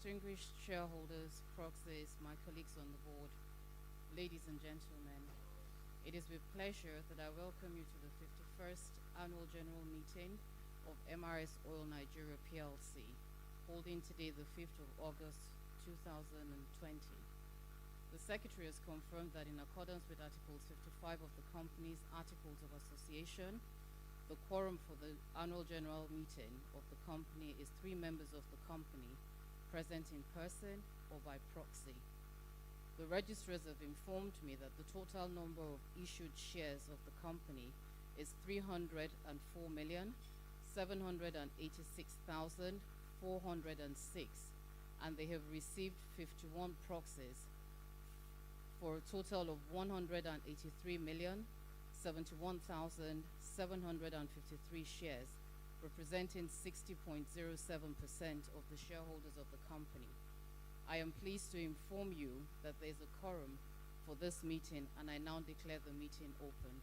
distinguished shareholders, proxies, my colleagues on the board, ladies and gentlemen, it is with pleasure that I welcome you to the 51st Annual General Meeting of MRS Oil Nigeria PLC, holding today the 5th of August 2020. The Secretary has confirmed that in accordance with Articles 55 of the company's Articles of Association, the quorum for the annual general meeting of the company is 3 members of the company present in person or by proxy. The registrars have informed me that the total number of issued shares of the company is 304,786,406, and they have received 51 proxies for a total of 183,071,753 shares, representing 60.07% of the shareholders of the company. I am pleased to inform you that there is a quorum for this meeting, and I now declare the meeting open.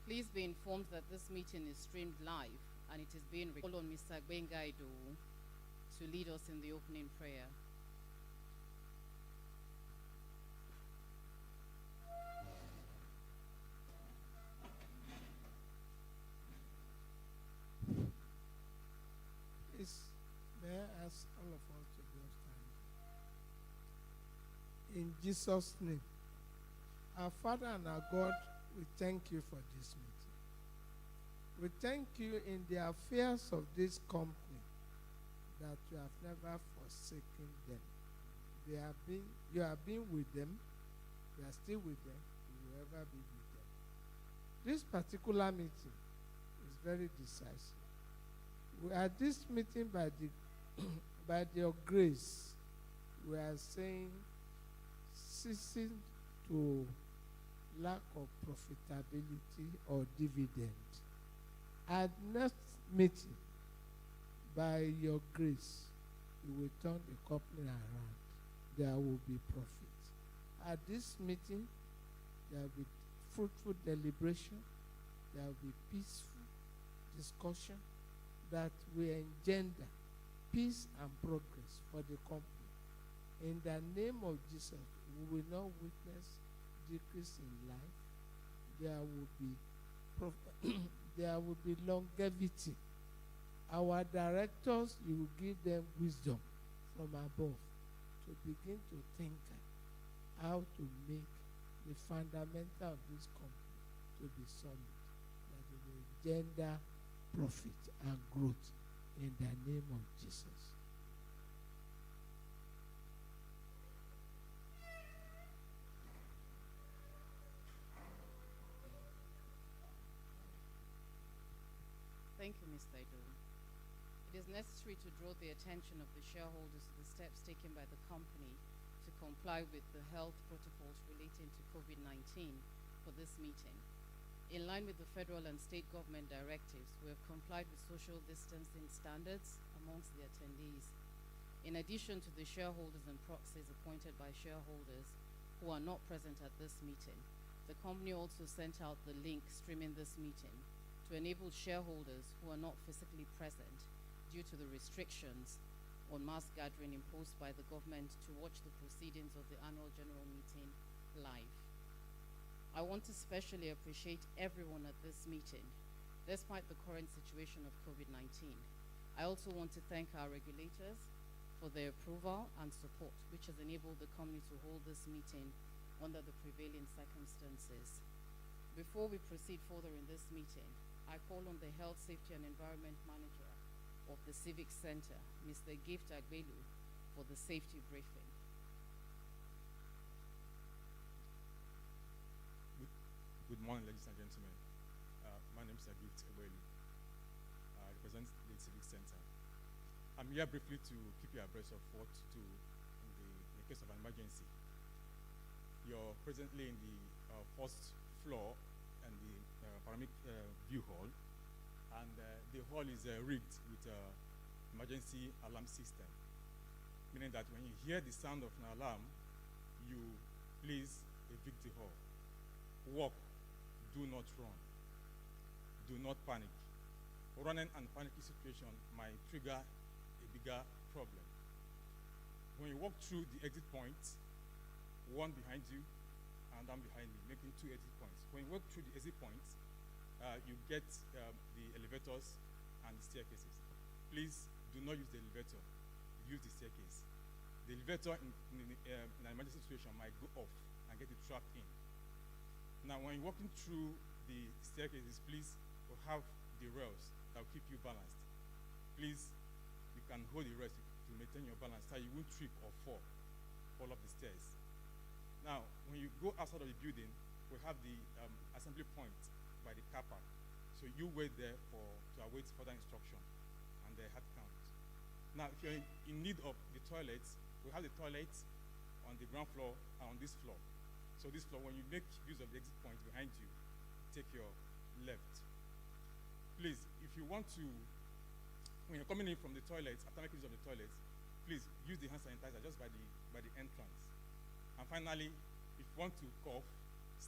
Please be informed that this meeting is streamed live and it is being recorded. On Mr. Gbenga Idowu to lead us in the opening prayer. Please, may I ask all of us to be standing? In Jesus' name, our Father and our God, we thank you for this meeting. We thank you in the affairs of this company that you have never forsaken them. You have been with them, you are still with them, you will ever be with them. This particular meeting is very decisive. At this meeting, by your grace, we are saying ceasing to lack of profitability or dividend. At next meeting, by your grace, you will turn the company around. There will be profit. At this meeting, there will be fruitful deliberation. There will be peaceful discussion that will engender peace and progress for the company. In the name of Jesus, we will not witness decrease in life. There will be longevity. Our directors, you will give them wisdom from above to begin to think how to make the fundamental of this company to be solid, that it will engender profit and growth in the name of Jesus. Thank you, Mr. Idowu. It is necessary to draw the attention of the shareholders to the steps taken by the company to comply with the health protocols relating to COVID-19 for this meeting. In line with the federal and state government directives, we have complied with social distancing standards amongst the attendees. In addition to the shareholders and proxies appointed by shareholders who are not present at this meeting, the company also sent out the link streaming this meeting to enable shareholders who are not physically present due to the restrictions on mass gathering imposed by the government to watch the proceedings of the annual general meeting live. I want to especially appreciate everyone at this meeting, despite the current situation of COVID-19. I also want to thank our regulators for their approval and support, which has enabled the company to hold this meeting under the prevailing circumstances. Before we proceed further in this meeting, I call on the Health, Safety and Environment Manager of the Civic Center, Mr. Gift Agbelu, for the safety briefing. Good morning, ladies and gentlemen. My name is Gift Agbelu. I represent the Civic Center. I'm here briefly to keep you abreast of what to do in the case of an emergency. You're presently in the first floor and the panoramic view hall, and the hall is rigged with emergency alarm system, meaning that when you hear the sound of an alarm, you please evict the hall. Walk, do not run, do not panic. running and panicky situation might trigger a bigger problem. When you walk through the exit points, one behind you and one behind me, making two exit points. When you walk through the exit points, you get the elevators and the staircases. Please do not use the elevator, use the staircase. The elevator in an emergency situation might go off and get you trapped in. Now, when you're walking through the staircases, please have the rails that will keep you balanced. Please, you can hold the rails to maintain your balance so you won't trip or fall up the stairs. Now, when you go outside of the building, we have the assembly point by the car park. So you wait there to await further instruction and the head count. Now, if you're in need of the toilets, we have the toilets on the ground floor and on this floor. So this floor, when you make use of the exit point behind you, take your left. Please, if you want to, when you're coming in from the toilets, after making use of the toilets, please use the hand sanitizer just by the entrance. And finally, if you want to cough,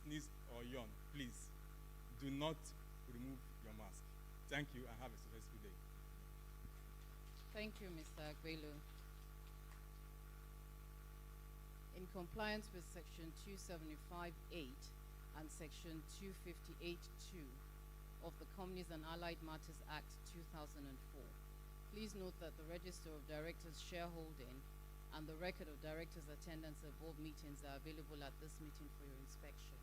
sneeze, or yawn, please do not remove your mask. Thank you and have a successful day. Thank you, Mr. Agbelu. In compliance with Section 275(8) and Section 258(2) of the Companies and Allied Matters Act 2004, please note that the Register of Directors' shareholding and the record of directors' attendance at board meetings are available at this meeting for your inspection.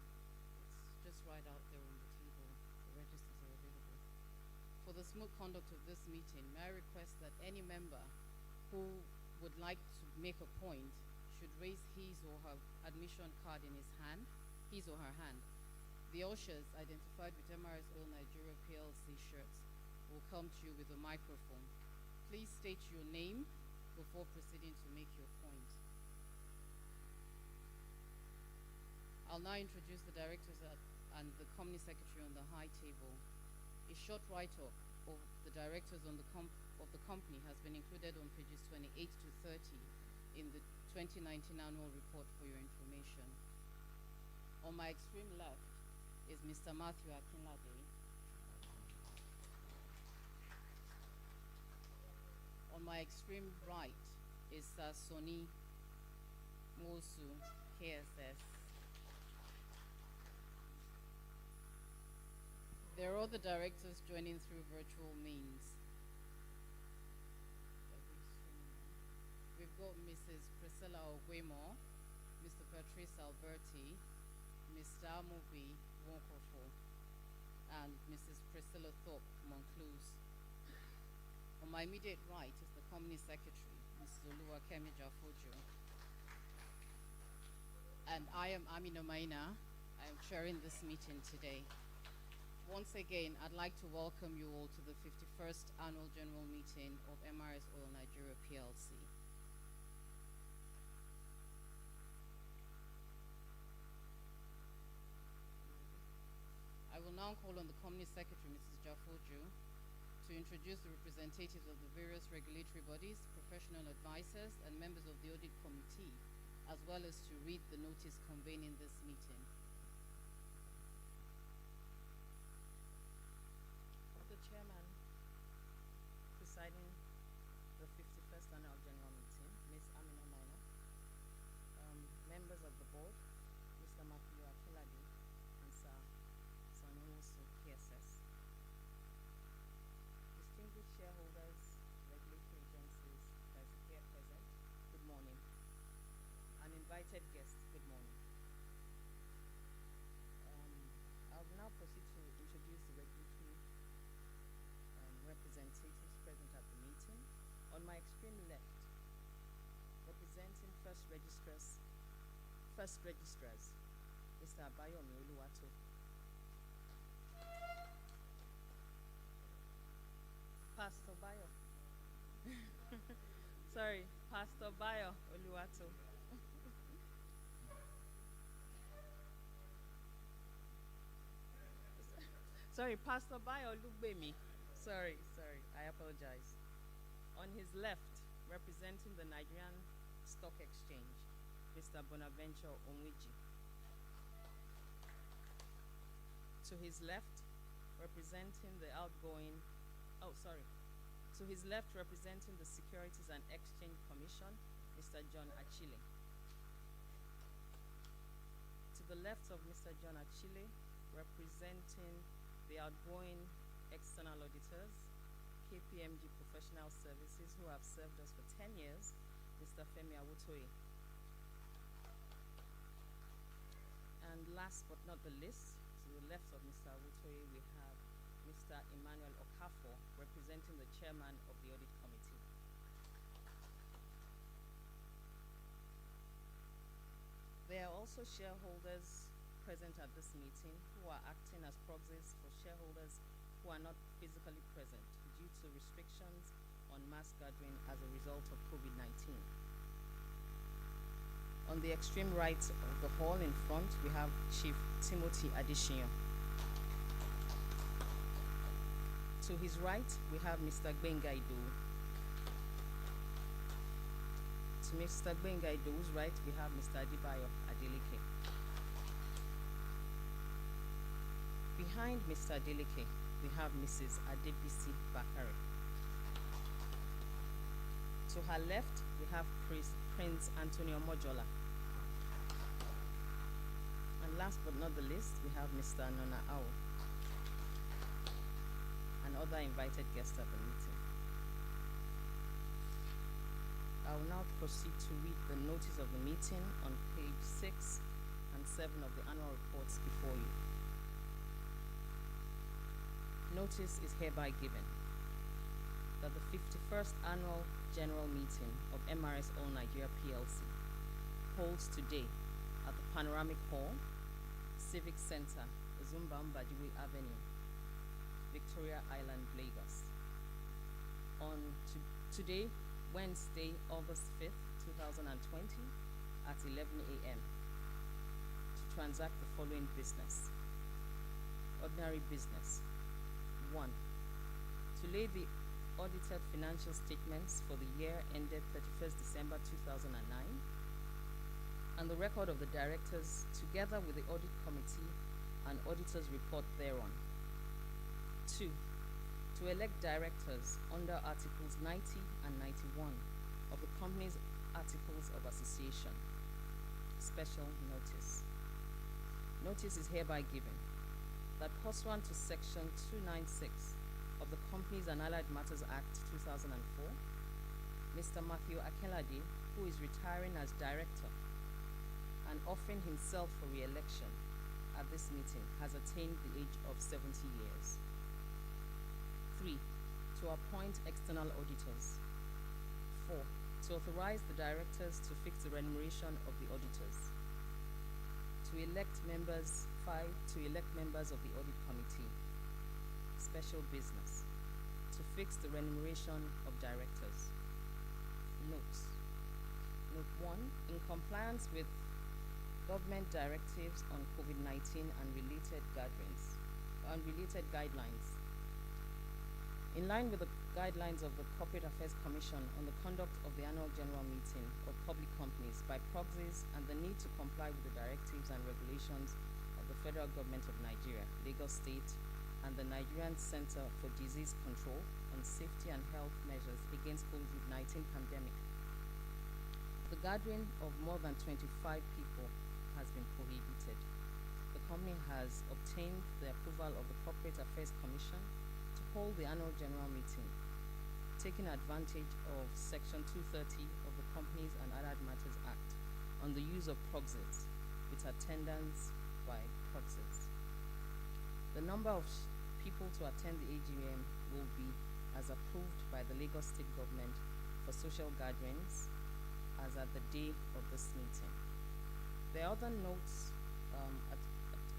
It's just right out there on the table. The registers are available. For the smooth conduct of this meeting, may I request that any member who would like to make a point should raise his or her admission card in his or her hand. The ushers, identified with MRS Oil Nigeria PLC shirts, will come to you with a microphone. Please state your name before proceeding to make your point. I'll now introduce the directors and the company secretary on the high table. A short write-up of the directors of the company has been included on pages 28 to 30 in the 2019 annual report for your information. On my extreme left is Mr. Matthew Akinlade. On my extreme right is Sir Sonny Mosu, KSS. There are other directors joining through virtual means. We've got Mrs. Priscilla Ogwemo, Mr. Patrice Alberti, Mr. Amobi Wonkofo, and Mrs. Priscilla Thorpe Moncluse. On my immediate right is the company secretary, Mrs. Oluwakemi Jafojo. And I am Amina Maina. I am chairing this meeting today. Once again, I'd like to welcome you all to the 51st Annual General Meeting of MRS Oil Nigeria PLC. I will now call on the Company Secretary, Mrs. Jafojo, to introduce the representatives of the various regulatory bodies, professional advisors, and members of the Audit Committee, as well as to read the notice convening this meeting. The Chairman presiding the 51st Annual General Meeting, Ms. Amina Maina, members of the board, Mr. Matthew Akinlade and Sir Sonny Mosu, KSS, distinguished shareholders, regulatory agencies that are here present, good morning, and invited guests, good morning. I'll now proceed to introduce the regulatory representatives present at the meeting. On my extreme left, representing first registrars, Mr. Abayomi Oluwato. Pastor Bayo. Sorry, Pastor Bayo Oluwato. Sorry, Pastor Bayo Olugbemi. Sorry, I apologize. On his left, representing the Nigerian Stock Exchange, Mr. Bonaventure Onwiji. To his left, representing the outgoing oh, sorry. To his left, representing the Securities and Exchange Commission, Mr. John Achille. To the left of Mr. John Achille, representing the outgoing external auditors, KPMG Professional Services, who have served us for 10 years, Mr. Femi Awutoye. And last but not the least, to the left of Mr. Awutoye, we have Mr. Emmanuel Okafor, representing the chairman of the Audit Committee. There are also shareholders present at this meeting who are acting as proxies for shareholders who are not physically present due to restrictions on mass gathering as a result of COVID-19. On the extreme right of the hall in front, we have Chief Timothy Adesina. To his right, we have Mr. Gbenga Idowu. To Mr. Gbenga Idowu's right, we have Mr. Adebayo Adeleke. Behind Mr. Adeleke, we have Mrs. Adebisi Bakare. To her left, we have Prince Antonio Mojola. And last but not the least, we have Mr. Nona Ao and other invited guests at the meeting. I will now proceed to read the notice of the meeting on page 6 and 7 of the annual reports before you. Notice is hereby given that the 51st Annual General Meeting of MRS All Nigeria PLC holds today at the Panoramic Hall, Civic Center, Zumba Mbadiwe Avenue, Victoria Island, Lagos. On today, Wednesday, August 5th, 2020, at 11 a.m. to transact the following business. Ordinary business. 1. To lay the audited financial statements for the year ended 31st December 2009 and the record of the directors together with the audit committee and auditor's report thereon. 2. To elect directors under Articles 90 and 91 of the company's Articles of Association. Special notice. Notice is hereby given that pursuant to Section 296 of the Companies and Allied Matters Act 2004, Mr. Matthew Akelade, who is retiring as director and offering himself for re-election at this meeting, has attained the age of 70 years. 3. To appoint external auditors. 4. To authorize the directors to fix the remuneration of the auditors. To elect members. 5. To elect members of the audit committee. Special business. To fix the remuneration of directors. Notes. Note 1. In compliance with government directives on COVID-19 and related guidelines. In line with the guidelines of the Corporate Affairs Commission on the conduct of the annual general meeting of public companies by proxies and the need to comply with the directives and regulations of the Federal Government of Nigeria, Lagos State, and the Nigerian Center for Disease Control on Safety and Health Measures against COVID-19 pandemic. The gathering of more than 25 people has been prohibited. The company has obtained the approval of the Corporate Affairs Commission to hold the annual general meeting, taking advantage of Section 230 of the Companies and Allied Matters Act on the use of proxies with attendance by proxies. The number of people to attend the AGM will be as approved by the Lagos State Government for social gatherings as at the day of this meeting. There are other notes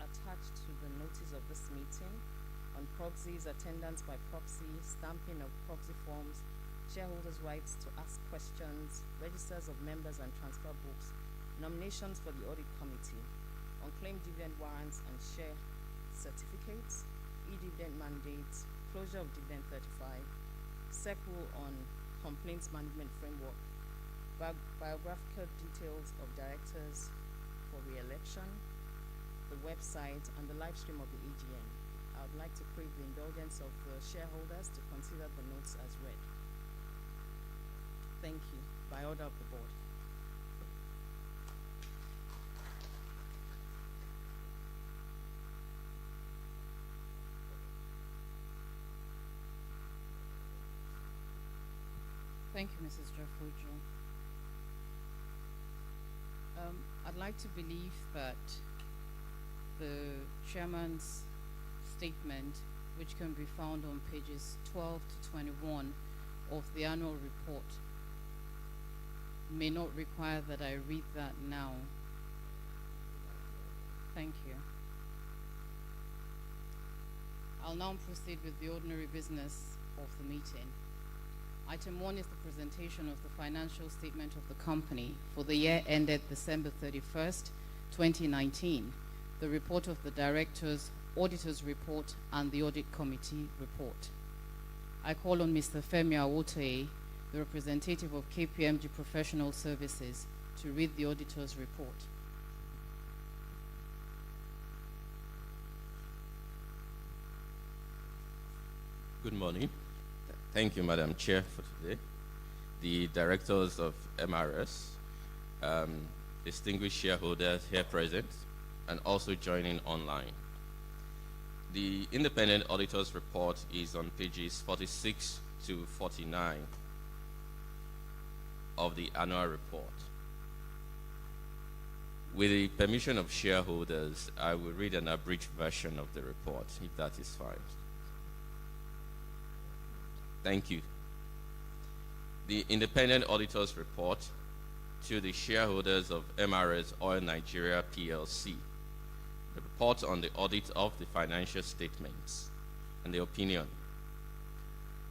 attached to the notice of this meeting on proxies, attendance by proxy, stamping of proxy forms, shareholders' rights to ask questions, registers of members and transfer books, nominations for the audit committee, unclaimed dividend warrants and share certificates, e-dividend mandates, closure of dividend 35, SEC rule on complaints management framework, biographical details of directors for re-election, the website, and the live stream of the AGM. I I would like to crave the indulgence of the shareholders to consider the notes as read. Thank you. By order of the board. Thank you, Mrs. Jaffojo. I'd like to believe that the chairman's statement, which can be found on pages 12 to 21 of the annual report, may not require that I read that now. Thank you. I'll now proceed with the ordinary business of the meeting. Item 1 is the presentation of the financial statement of the company for the year ended December 31st, 2019, the report of the directors, auditor's report, and the audit committee report. I call on Mr. Femi Awotoye, the representative of KPMG Professional Services, to read the auditor's report. Good morning. Thank you, Madam Chair, for today. The directors of MRS, distinguished shareholders here present, and also joining online. The independent auditor's report is on pages 46 to 49 of the annual report. With the permission of shareholders, I will read an abridged version of the report, if that is fine. Thank you. The independent auditor's report to the shareholders of MRS Oil Nigeria PLC. The report on the audit of the financial statements and the opinion.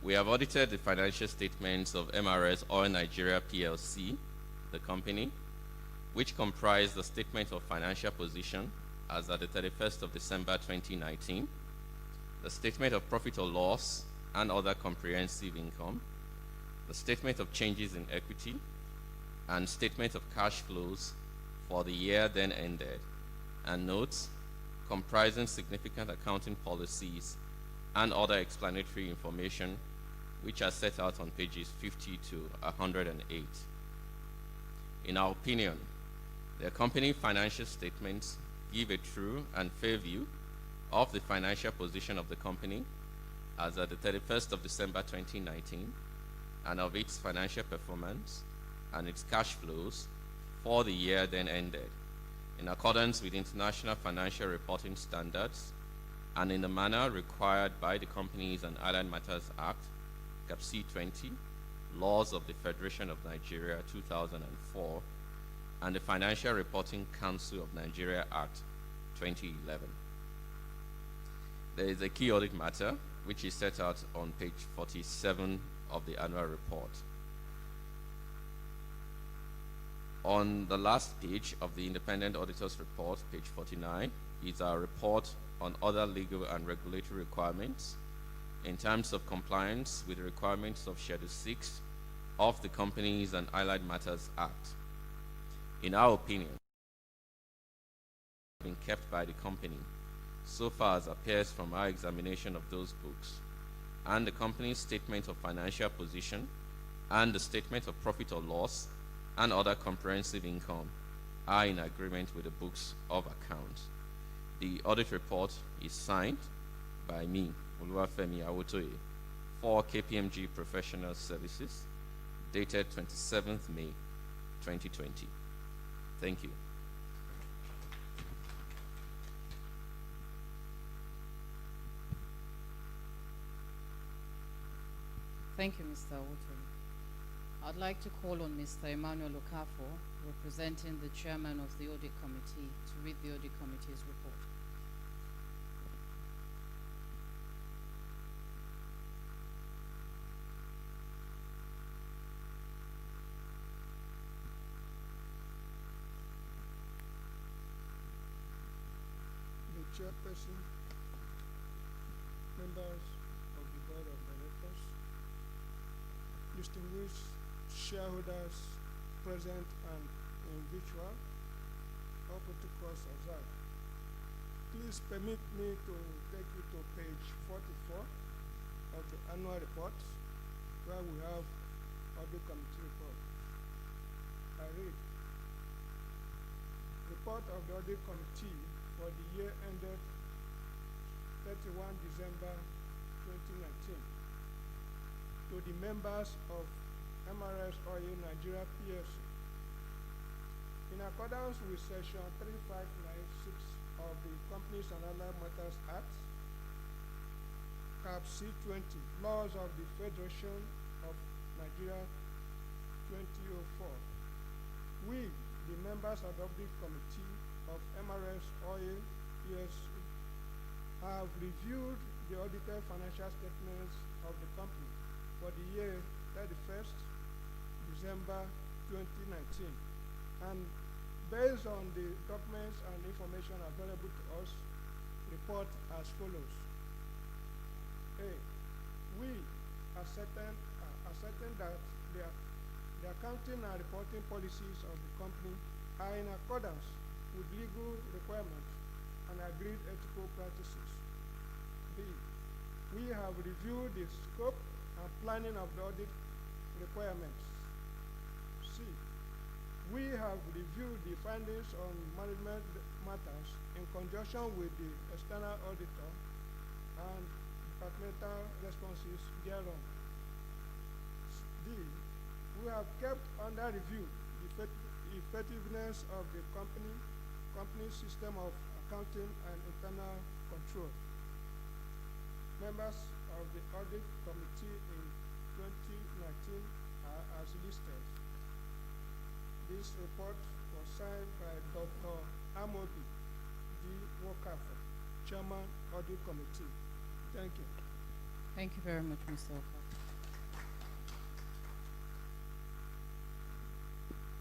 We have audited the financial statements of MRS Oil Nigeria PLC, the company, which comprise the statement of financial position as at the 31st of December 2019, the statement of profit or loss and other comprehensive income, the statement of changes in equity, and statement of cash flows for the year then ended, and notes comprising significant accounting policies and other explanatory information which are set out on pages 50 to 108. In our opinion, the accompanying financial statements give a true and fair view of the financial position of the company as at the 31st of December 2019, and of its financial performance and its cash flows for the year then ended, in accordance with international financial reporting standards and in the manner required by the Companies and Allied Matters Act, CAPC 20, Laws of the Federation of Nigeria 2004, and the Financial Reporting Council of Nigeria Act 2011. There is a key audit matter which is set out on page 47 of the annual report. On the last page of the independent auditor's report, page 49, is our report on other legal and regulatory requirements in terms of compliance with the requirements of Schedule 6 of the Companies and Allied Matters Act. In our opinion, been kept by the company so far as appears from our examination of those books, and the company's statement of financial position and the statement of profit or loss and other comprehensive income are in agreement with the books of accounts. The audit report is signed by me, Oluwafemi Awotoye, for KPMG Professional Services, dated 27th May 2020. Thank you. Thank you, Mr. Awotoye. I'd like to call on Mr. Emmanuel Okafor, representing the chairman of the audit committee, to read the audit committee's report. The chairperson, members of the board of directors, distinguished shareholders present and in virtual, all protocols observed. Please permit me to take you to page 44 of the annual report, where we have audit committee report. I read, report of the audit committee for the year ended 31 December 2019. To the members of MRS Oil Nigeria PLC, in accordance with section 3596 of the Companies and Allied Matters Act, Cap C20, Laws of the Federation of Nigeria 2004, we, the members of the Audit Committee of MRS Oil PLC, have reviewed the audited financial statements of the company for the year 31st December 2019, and based on the documents and information available to us, report as follows. A, we are certain that the accounting and reporting policies of the company are in accordance with legal requirements and agreed ethical practices. B, we have reviewed the scope and planning of the audit requirements. C, we have reviewed the findings on management matters in conjunction with the external auditor and departmental responses thereon. D, we have kept under review the effectiveness of the company's system of accounting and internal control. Members of the audit committee in 2019 are as listed. This report was signed by Dr. Amobi D. Wokafo, Chairman, Audit Committee. Thank you. Thank you very much, Mr. Okafor.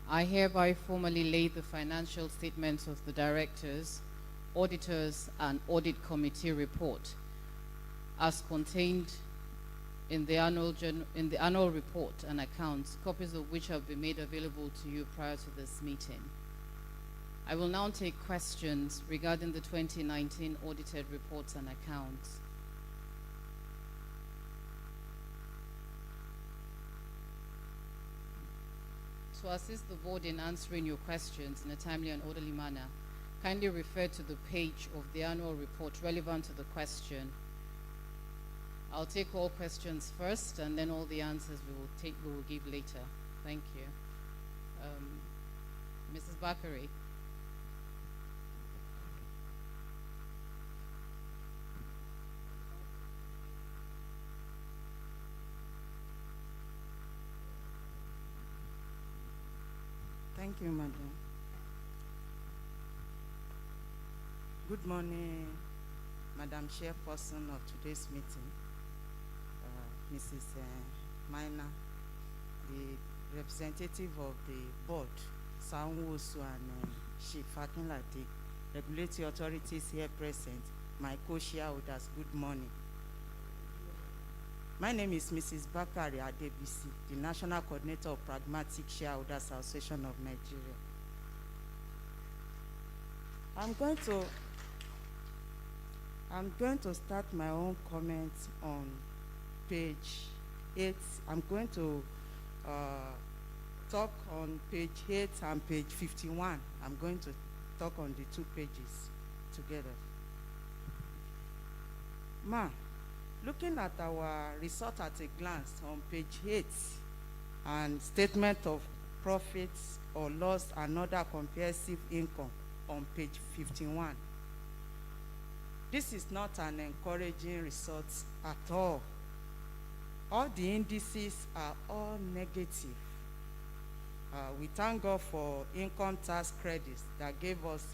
I hereby formally lay the financial statements of the directors, auditors, and audit committee report as contained in the annual report and accounts, copies of which have been made available to you prior to this meeting. I will now take questions regarding the 2019 audited reports and accounts. To assist the board in answering your questions in a timely and orderly manner, kindly refer to the page of the annual report relevant to the question. I'll take all questions first, and then all the answers we will give later. Thank you. Mrs. Bakari. Thank you, Madam. Good morning, Madam Chairperson of today's meeting, Mrs. Maina, the representative of the board, Sanwo-Osu and Chief Akinlade, regulatory authorities here present, my co-shareholders, good morning. My name is Mrs. Bakari Adebisi, the National Coordinator of Pragmatic Shareholders Association of Nigeria. I'm going to start my own comments on page 8. I'm going to talk on page 8 and page 51. I'm going to talk on the two pages together. Looking at our result at a glance on page 8 and statement of profits or loss and other comprehensive income on page 51, this is not an encouraging result at all. All the indices are all negative. We thank God for income tax credits that gave us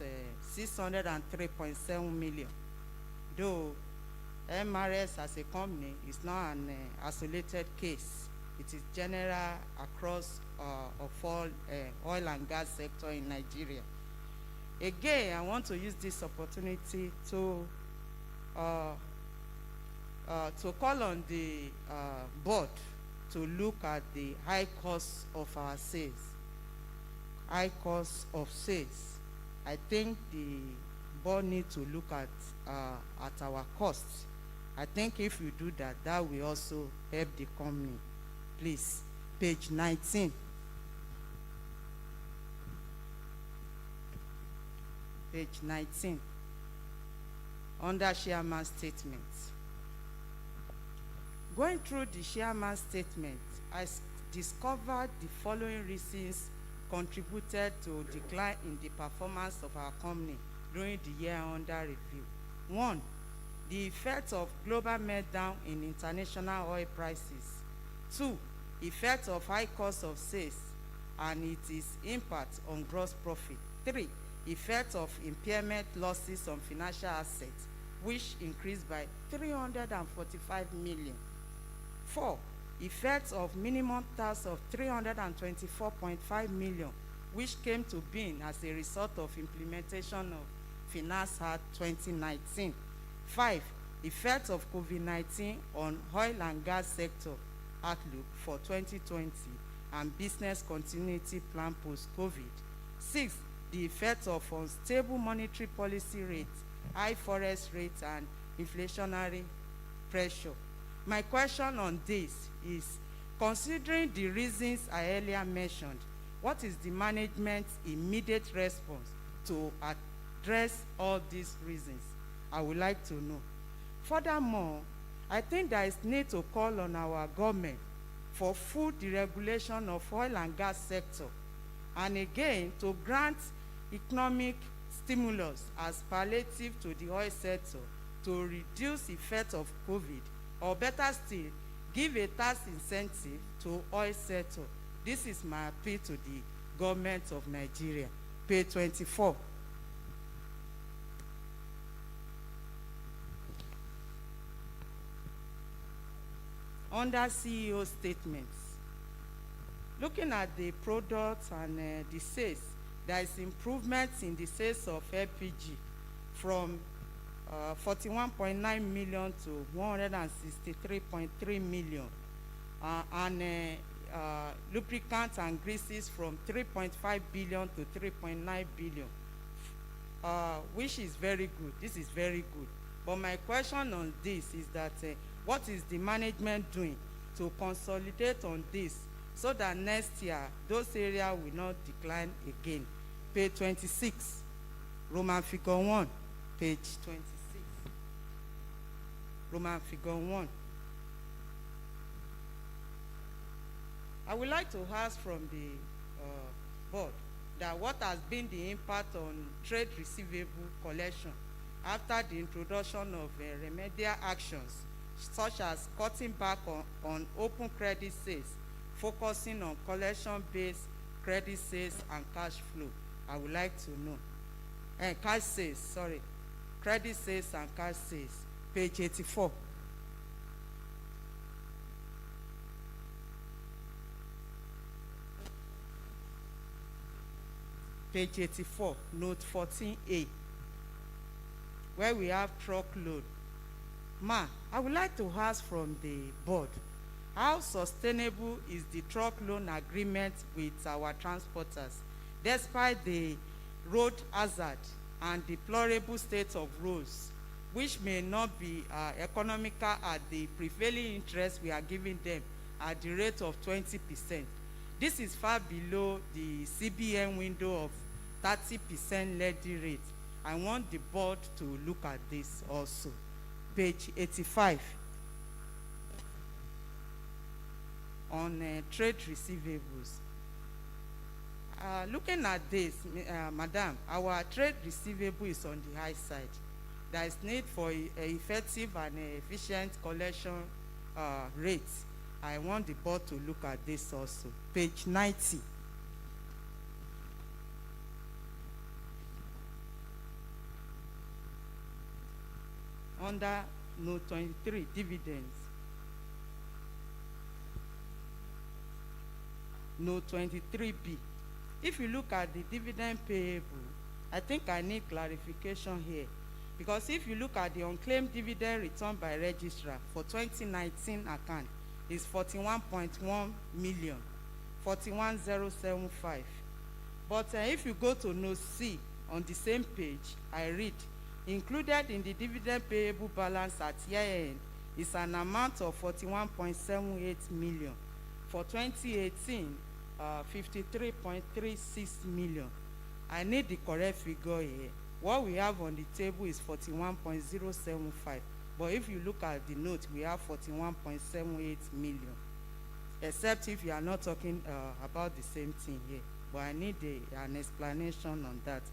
603.7 million, though MRS as a company is not an isolated case. It is general across of all oil and gas sector in Nigeria. Again, I want to use this opportunity to call on the board to look at the high cost of our sales. High cost of sales. I think the board need to look at our costs. I think if you do that, that will also help the company. Please, page 19. Page 19. Under chairman's statement. Going through the chairman's statement, I discovered the following reasons contributed to decline in the performance of our company during the year under review. 1, the effect of global meltdown in international oil prices. 2, effect of high cost of sales and its impact on gross profit. 3, effect of impairment losses on financial assets, which increased by 345 million. 4, effects of minimum tax of 324.5 million, which came to being as a result of implementation of Finance Act 2019. 5, effects of COVID-19 on oil and gas sector outlook for 2020 and business continuity plan post-COVID. 6, the effects of unstable monetary policy rates, high forex rates, and inflationary pressure. My question on this is, considering the reasons I earlier mentioned, what is the management's immediate response to address all these reasons? I would like to know. Furthermore, I think there is need to call on our government for full deregulation of oil and gas sector, and again to grant economic stimulus as palliative to the oil sector to reduce effect of COVID, or better still, give a tax incentive to oil sector. This is my appeal to the government of Nigeria. Page 24. Under CEO statements, looking at the products and the sales, there is improvements in the sales of LPG from 41.9 million to 163.3 million, and lubricants and greases from 3.5 billion to 3.9 billion, which is very good. This is very good. But my question on this is that what is the management doing to consolidate on this so that next year those areas will not decline again? Page 26, Roman figure 1, page 26. Roman figure 1. I would like to ask from the board that what has been the impact on trade receivable collection after the introduction of remedial actions such as cutting back on open credit sales, focusing on collection-based credit sales and cash flow. I would like to know. Cash sales, sorry. Credit sales and cash sales. Page 84. Page 84, note 14A, where we have truckload. I would like to ask from the board, how sustainable is the truck loan agreement with our transporters, despite the road hazard and deplorable state of roads, which may not be economical at the prevailing interest we are giving them at the rate of 20%. This is far below the CBN window of 30% levy rate. I want the board to look at this also. Page 85. On trade receivables. Looking at this, Madam, our trade receivable is on the high side. There is need for effective and efficient collection rates. I want the board to look at this also. Page 90. Under note 23, dividends. Note 23B. If you look at the dividend payable, I think I need clarification here. Because if you look at the unclaimed dividend returned by registrar for 2019 account, is 41.1 million, 41,075. But if you go to note C on the same page, I read Included in the dividend payable balance at year-end is an amount of 41.78 million. For 2018, 53.36 million. I need the correct figure here. What we have on the table is 41.075. But if you look at the note, we have 41.78 million. Except if you are not talking about the same thing here. But I need an explanation on that.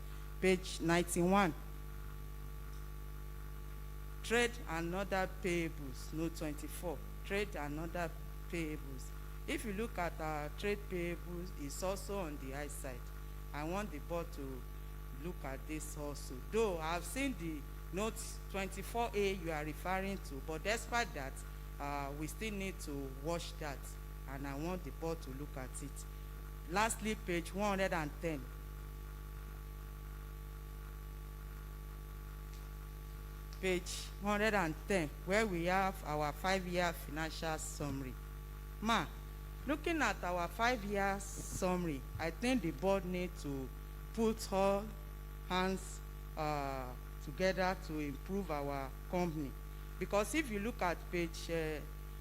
Page 91. Trade and other payables, note 24. Trade and other payables. If you look at our trade payables, it's also on the high side. I want the board to look at this also. Though I've seen the note 24A you are referring to, but despite that, we still need to watch that, and I want the board to look at it. Lastly, page 110. Page 110, where we have our 5-year financial summary. Ma, looking at our 5-year summary, I think the board need to put all hands together to improve our company. Because if you look at page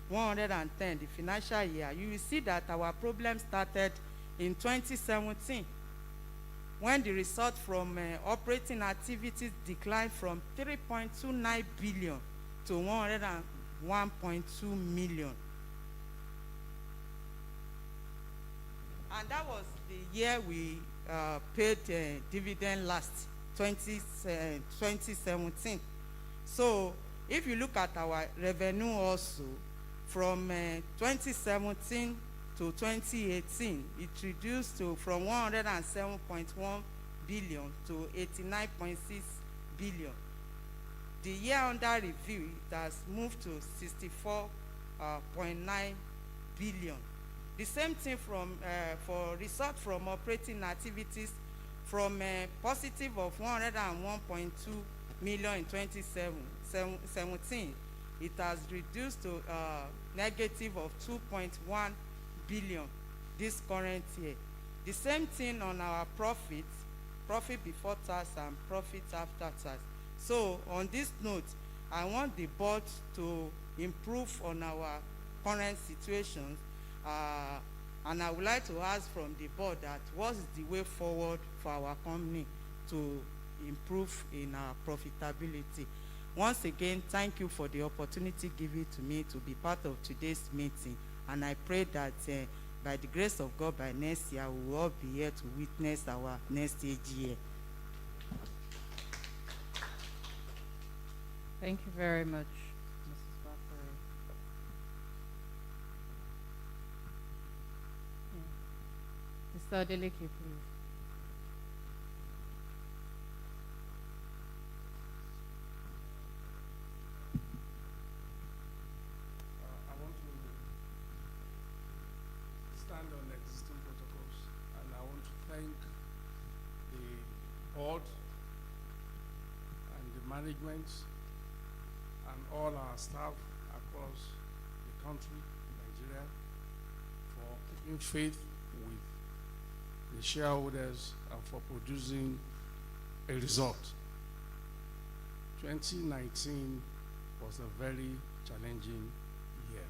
110, the financial year, you will see that our problem started in 2017, when the result from operating activities declined from 3.29 billion to 101.2 million. And that was the year we paid dividend last, 2017. So if you look at our revenue also, from 2017 to 2018, it reduced from 107.1 billion to 89.6 billion. The year under review, it has moved to 64.9 billion. The same thing from for result from operating activities, from positive of 101.2 million in 2017, it has reduced to negative of 2.1 billion this current year. The same thing on our profit before tax and profit after tax. So on this note, I want the board to improve on our current situations, and I would like to ask from the board that what is the way forward for our company to improve in our profitability. Once again, thank you for the opportunity given to me to be part of today's meeting, and I pray that by the grace of God, by next year, we will all be here to witness our next AGM. Thank you very much, Mrs. Bakare. Mr. Adeleke, please. I want to stand on existing protocols, and I want to thank the board and the management and all our staff across the country, Nigeria, for keeping faith with the shareholders and for producing a result. 2019 was a very challenging year.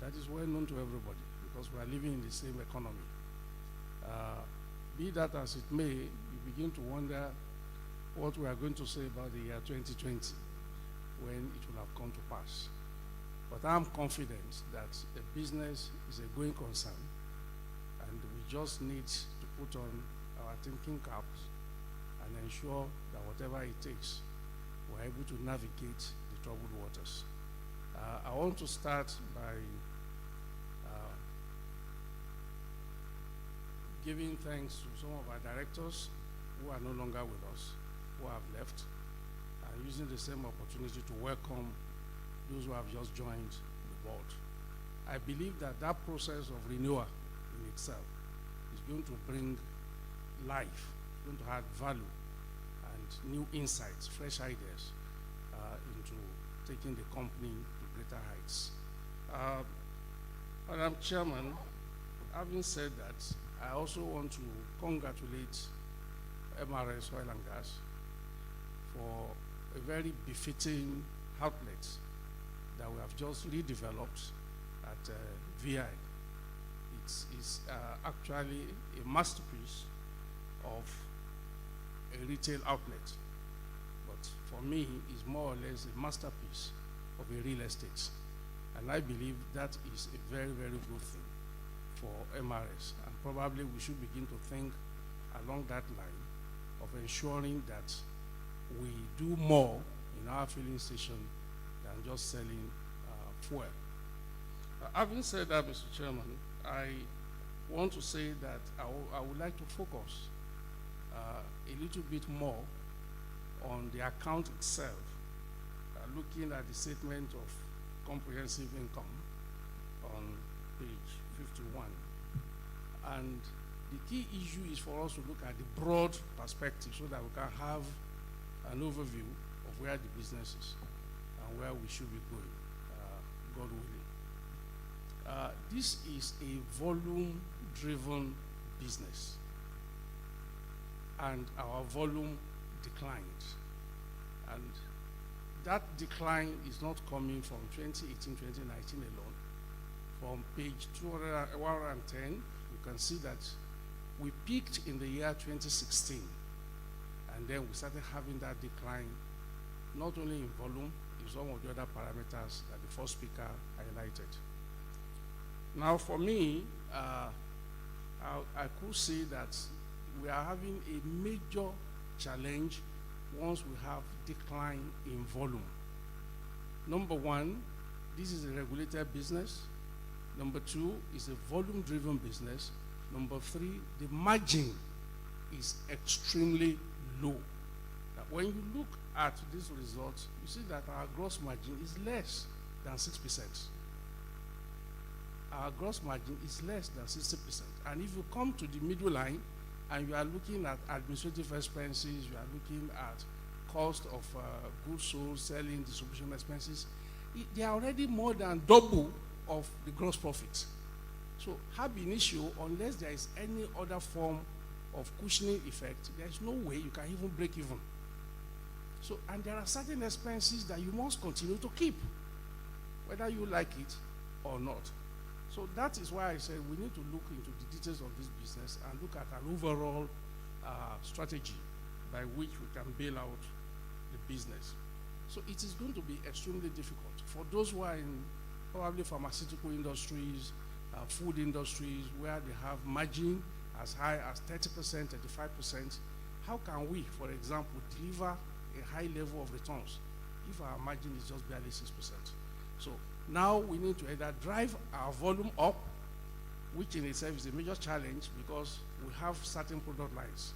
That is well known to everybody because we are living in the same economy. Be that as it may, you begin to wonder what we are going to say about the year 2020 when it will have come to pass. But I'm confident that the business is a going concern, and we just need to put on our thinking caps and ensure that whatever it takes, we're able to navigate the troubled waters. I want to start by giving thanks to some of our directors who are no longer with us, who have left, and using the same opportunity to welcome those who have just joined the board. I believe that that process of renewal in itself is going to bring life, going to add value and new insights, fresh ideas into taking the company to greater heights. Madam Chairman, having said that, I also want to congratulate MRS Oil and Gas for a very befitting outlet that we have just redeveloped at VI. It's actually a masterpiece of a retail outlet, but for me, it's more or less a masterpiece of a real estate. And I believe that is a very, very good thing for MRS. And probably we should begin to think along that line of ensuring that we do more in our filling station than just selling fuel. Having said that, Mr. Chairman, I want to say that I would like to focus a little bit more on the account itself, looking at the statement of comprehensive income on page 51. And the key issue is for us to look at the broad perspective so that we can have an overview of where the business is and where we should be going, God willing. This is a volume-driven business, and our volume declined. And that decline is not coming from 2018, 2019 alone. From page 110, you can see that we peaked in the year 2016, and then we started having that decline, not only in volume, in some of the other parameters that the first speaker highlighted. Now, for me, I could say that we are having a major challenge once we have decline in volume. Number one, this is a regulated business. Number two, it's a volume-driven business. Number three, the margin is extremely low. Now, when you look at these results, you see that our gross margin is less than 6%. Our gross margin is less than 60%. And if you come to the middle line and you are looking at administrative expenses, you are looking at cost of goods sold, selling, distribution expenses, they are already more than double of the gross profit. So ab initio, unless there is any other form of cushioning effect, there is no way you can even break even. So, and there are certain expenses that you must continue to keep, whether you like it or not. So that is why I said we need to look into the details of this business and look at an overall strategy by which we can bail out the business. So it is going to be extremely difficult for those who are in probably pharmaceutical industries, food industries, where they have margin as high as 30%, 35%. How can we, for example, deliver a high level of returns if our margin is just barely 6%? So now we need to either drive our volume up, which in itself is a major challenge because we have certain product lines,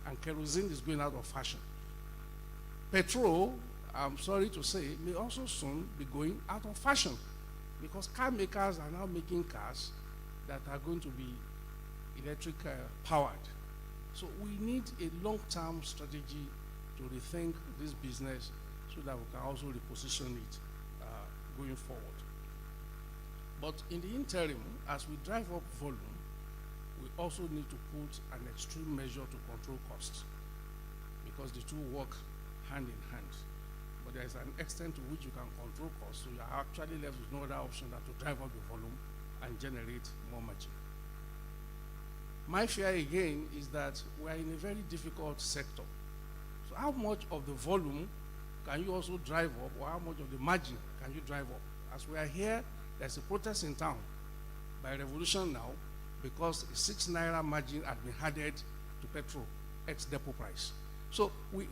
and kerosene is going out of fashion. Petrol, I'm sorry to say, may also soon be going out of fashion because car makers are now making cars that are going to be electric powered. So we need a long-term strategy to rethink this business so that we can also reposition it going forward. But in the interim, as we drive up volume, we also need to put an extreme measure to control costs because the two work hand in hand. But there is an extent to which you can control costs, so you are actually left with no other option than to drive up the volume and generate more margin. My fear again is that we are in a very difficult sector. So how much of the volume can you also drive up, or how much of the margin can you drive up? As we are here, there's a protest in town by Revolution now because a 6 naira margin had been added to petrol ex-depot price. So we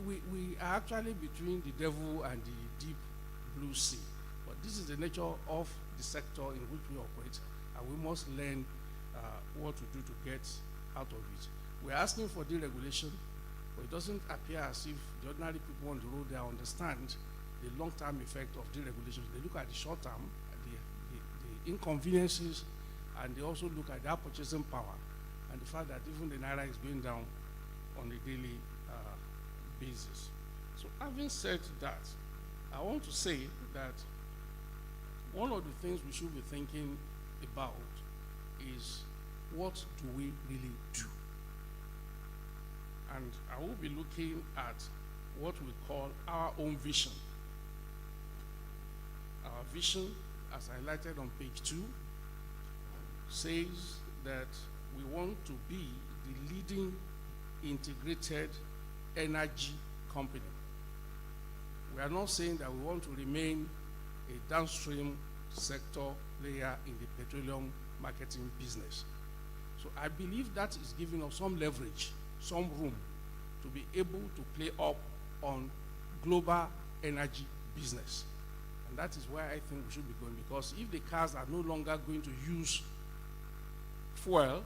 are actually between the devil and the deep blue sea. But this is the nature of the sector in which we operate, and we must learn what to do to get out of it. We're asking for deregulation, but it doesn't appear as if the ordinary people on the road there understand the long-term effect of deregulation. They look at the short-term, the inconveniences, and they also look at their purchasing power and the fact that even the naira is going down on a daily basis. So having said that, I want to say that one of the things we should be thinking about is what do we really do? And I will be looking at what we call our own vision. Our vision, as highlighted on page 2, says that we want to be the leading integrated energy company. We are not saying that we want to remain a downstream sector player in the petroleum marketing business. So I believe that is giving us some leverage, some room to be able to play up on global energy business. And that is where I think we should be going, because if the cars are no longer going to use fuel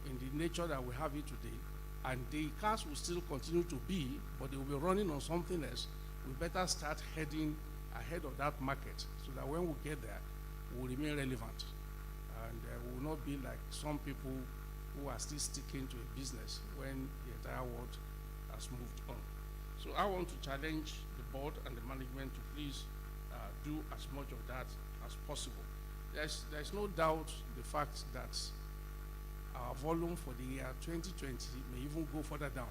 in the nature that we have it today, and the cars will still continue to be, but they will be running on something else, we better start heading ahead of that market so that when we get there, we will remain relevant. And we will not be like some people who are still sticking to a business when the entire world has moved on. So I want to challenge the board and the management to please do as much of that as possible. There's no doubt the fact that our volume for the year 2020 may even go further down.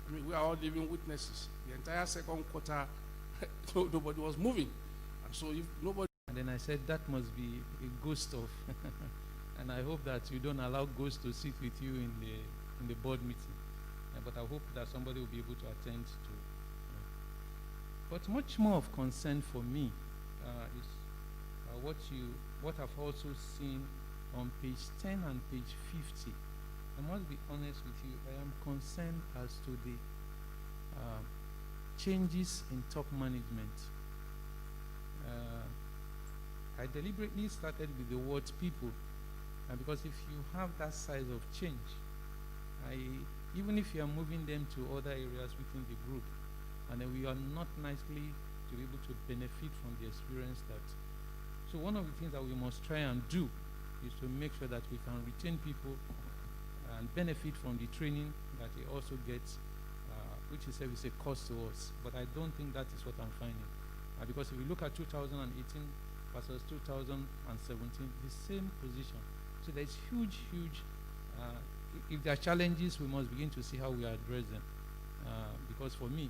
I mean, we are all living witnesses. The entire second quarter, nobody was moving. And so if nobody... And then I said, that must be a ghost of... and I hope that you don't allow ghosts to sit with you in the board meeting. But I hope that somebody will be able to attend to. But much more of concern for me is what I've also seen on page 10 and page 50. I must be honest with you, I am concerned as to the changes in top management. I deliberately started with the word people, because if you have that size of change, even if you are moving them to other areas within the group, and then we are not nicely to be able to benefit from the experience that. So one of the things that we must try and do is to make sure that we can retain people and benefit from the training that they also get, which is a cost to us. But I don't think that is what I'm finding. Because if we look at 2018 versus 2017, the same position. So there's huge, if there are challenges, we must begin to see how we address them. Because for me,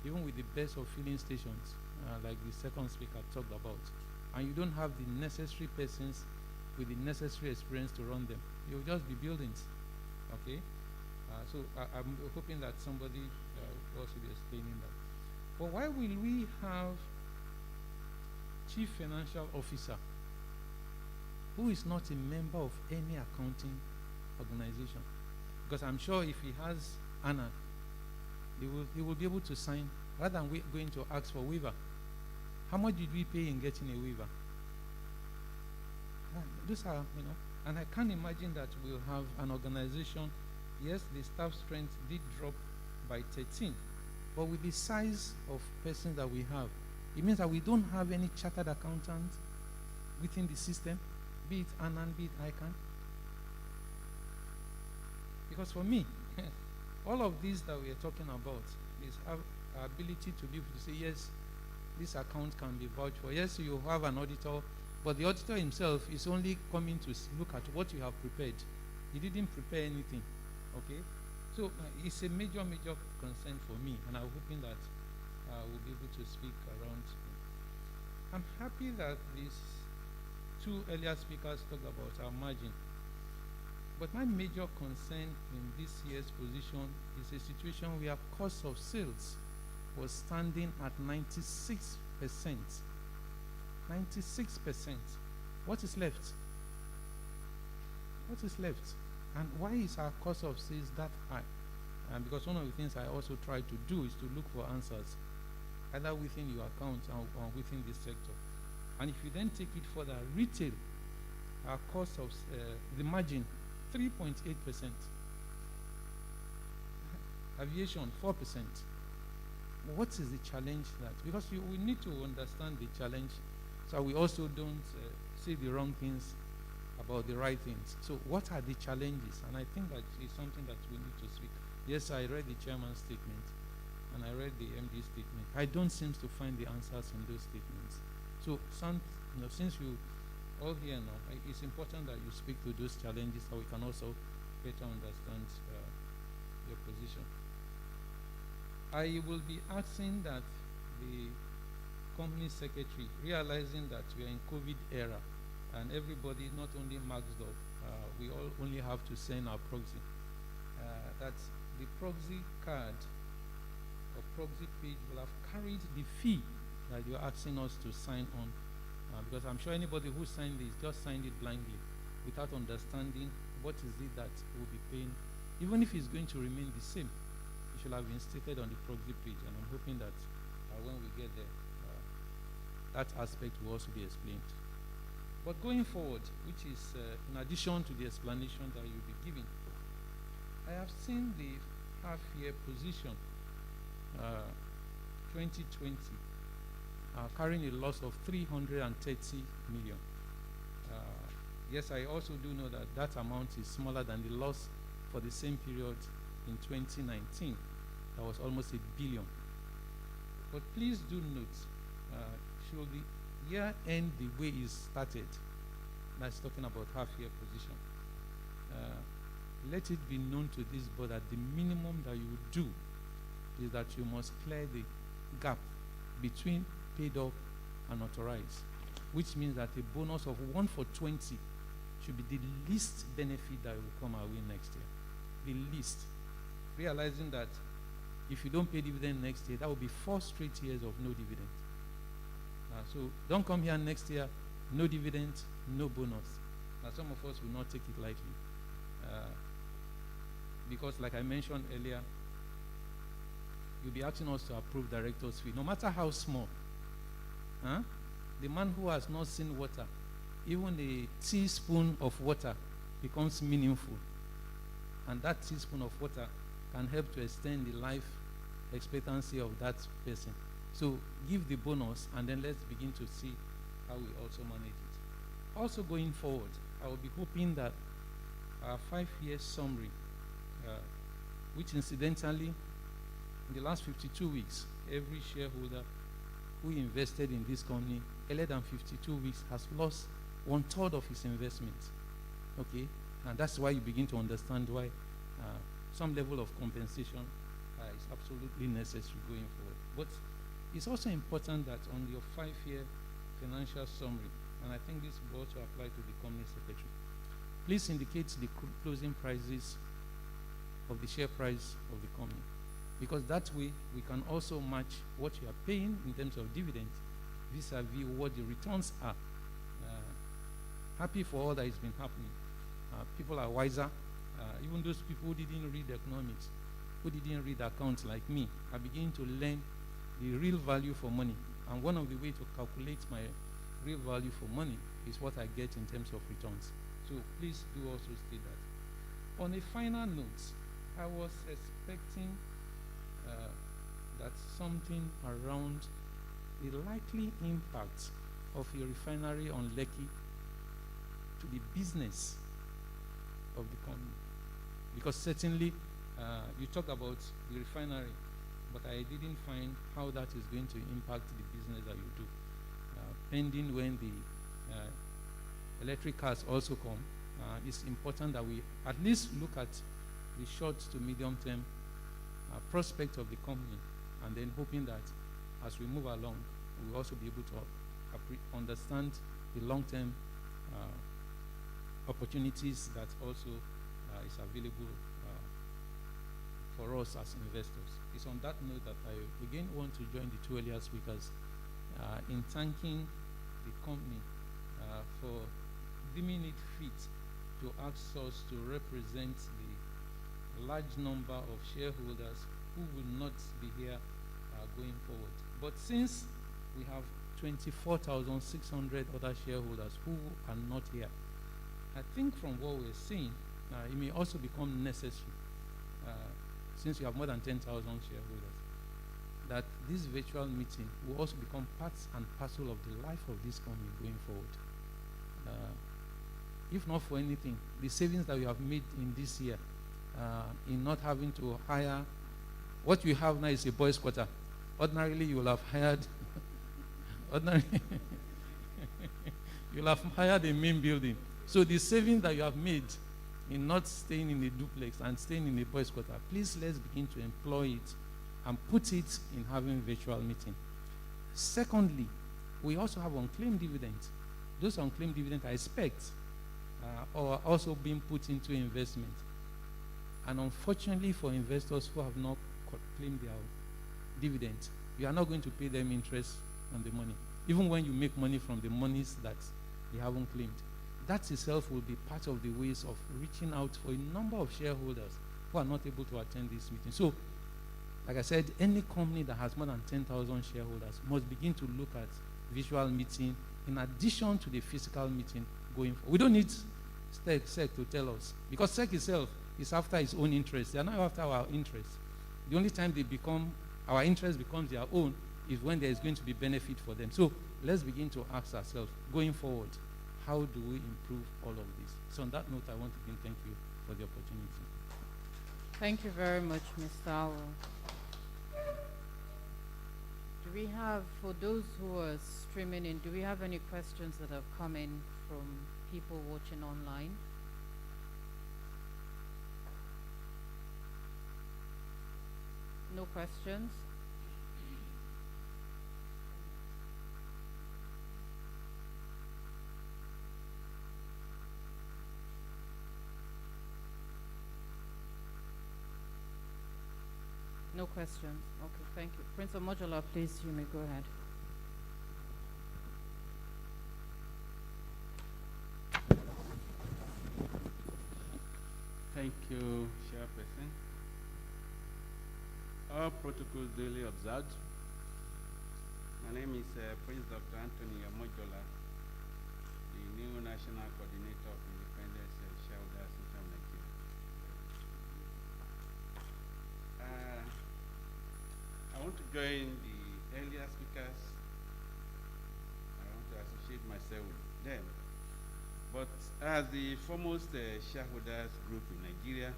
even with the best of filling stations, like the second speaker talked about, and you don't have the necessary persons with the necessary experience to run them, you'll just be buildings. Okay? So I'm hoping that somebody will also be explaining that. But why will we have Chief Financial Officer who is not a member of any accounting organization? Because I'm sure if he has Anna, he will be able to sign rather than going to ask for waiver. How much did we pay in getting a waiver? Those are, and I can't imagine that we'll have an organization. Yes, the staff strength did drop by 13, but with the size of persons that we have, it means that we don't have any chartered accountant within the system, be it Anan, be it ICANN. Because for me, all of these that we are talking about is our ability to be able to say, yes, this account can be vouched for. Yes, you have an auditor, but the auditor himself is only coming to look at what you have prepared. He didn't prepare anything, okay? So it's a major concern for me, and I'm hoping that we'll be able to speak around. I'm happy that these two earlier speakers talked about our margin. But my major concern in this year's position is a situation where cost of sales was standing at 96%. 96%. What is left? What is left? And why is our cost of sales that high? Because one of the things I also try to do is to look for answers, either within your account or within this sector. And if you then take it further, retail, our cost of the margin, 3.8%. Aviation, 4%. What is the challenge that? Because we need to understand the challenge, so we also don't say the wrong things about the right things. So what are the challenges? And I think that is something that we need to speak. Yes, I read the chairman's statement, and I read the MD statement. I don't seem to find the answers in those statements. So since you all here now, it's important that you speak to those challenges so we can also better understand your position. I will be asking that the company secretary, realizing that we are in COVID era and everybody not only marks up, we all only have to send our proxy. That the proxy card or proxy page will have carried the fee that you're asking us to sign on. Because I'm sure anybody who signed this just signed it blindly without understanding what is it that we'll be paying. Even if it's going to remain the same, it should have been stated on the proxy page. And I'm hoping that when we get there, that aspect will also be explained. But going forward, which is in addition to the explanation that you'll be giving, I have seen the half-year position 2020 carrying a loss of 330 million. Yes, I also do know that that amount is smaller than the loss for the same period in 2019. That was almost 1 billion. But please do note, should the year end the way it started, that's talking about half-year position, let it be known to this board that the minimum that you would do is that you must clear the gap between paid up and authorized, which means that a bonus of 1 for 20 should be the least benefit that will come our way next year. The least. Realizing that if you don't pay dividend next year, that will be 4 straight years of no dividend. So don't come here next year, no dividend, no bonus. Some of us will not take it lightly. Because like I mentioned earlier, you'll be asking us to approve director's fee, no matter how small. The man who has not seen water, even a teaspoon of water becomes meaningful. And that teaspoon of water can help to extend the life expectancy of that person. So give the bonus, and then let's begin to see how we also manage it. Also going forward, I will be hoping that our 5-year summary, which incidentally, in the last 52 weeks, every shareholder who invested in this company earlier than 52 weeks has lost 1/3 of his investment. Okay? And that's why you begin to understand why some level of compensation is absolutely necessary going forward. But it's also important that on your 5-year financial summary, and I think this will also apply to the company secretary, please indicate the closing prices of the share price of the company. Because that way, we can also match what you are paying in terms of dividend vis-a-vis what the returns are. Happy for all that has been happening. People are wiser. Even those people who didn't read economics, who didn't read accounts like me, are beginning to learn the real value for money. And one of the ways to calculate my real value for money is what I get in terms of returns. So please do also state that. On a final note, I was expecting that something around the likely impact of a refinery on Lekki to the business of the company. Because certainly you talk about the refinery, but I didn't find how that is going to impact the business that you do. Pending when the electric cars also come, it's important that we at least look at the short to medium term prospect of the company, and then hoping that as we move along, we'll also be able to understand the long-term opportunities that also is available for us as investors. It's on that note that I again want to join the 2 earlier speakers in thanking the company for deeming it fit to ask us to represent the large number of shareholders who will not be here going forward. But since we have 24,600 other shareholders who are not here, I think from what we're seeing, it may also become necessary, since we have more than 10,000 shareholders, that this virtual meeting will also become part and parcel of the life of this company going forward. If not for anything, the savings that we have made in this year, in not having to hire, what we have now is a boys' quarter. Ordinarily, you will have hired, you'll have hired a main building. So the savings that you have made in not staying in a duplex and staying in a boys' quarter, please let's begin to employ it and put it in having virtual meeting. Secondly, we also have unclaimed dividends. Those unclaimed dividends I expect are also being put into investment. And unfortunately for investors who have not claimed their dividends, you are not going to pay them interest on the money, even when you make money from the monies that they haven't claimed. That itself will be part of the ways of reaching out for a number of shareholders who are not able to attend this meeting. So, like I said, any company that has more than 10,000 shareholders must begin to look at visual meeting in addition to the physical meeting going forward. We don't need SEC to tell us, because SEC itself is after its own interest. They are not after our interest. The only time our interest becomes their own is when there is going to be benefit for them. So let's begin to ask ourselves, going forward, how do we improve all of this? So on that note, I want to again thank you for the opportunity. Thank you very much, Mr. Awo. Do we have, for those who are streaming in, do we have any questions that have come in from people watching online? No questions? No questions. Okay, thank you. Prince Omojola, please, you may go ahead. Thank you, Chairperson. All protocols duly observed. My name is Prince Dr. Anthony Omojola, the new National Coordinator of Independent Shareholders Association of Nigeria. I want to join the earlier speakers. I want to associate myself with them. But as the foremost shareholders group in Nigeria,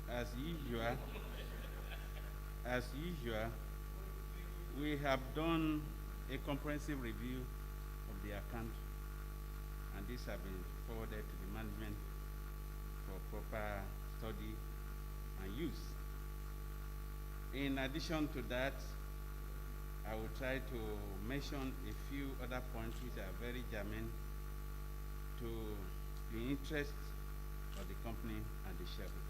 as usual, we have done a comprehensive review of the account, and these have been forwarded to the management for proper study and use. In addition to that, I will try to mention a few other points which are very germane to the interest of the company and the shareholders.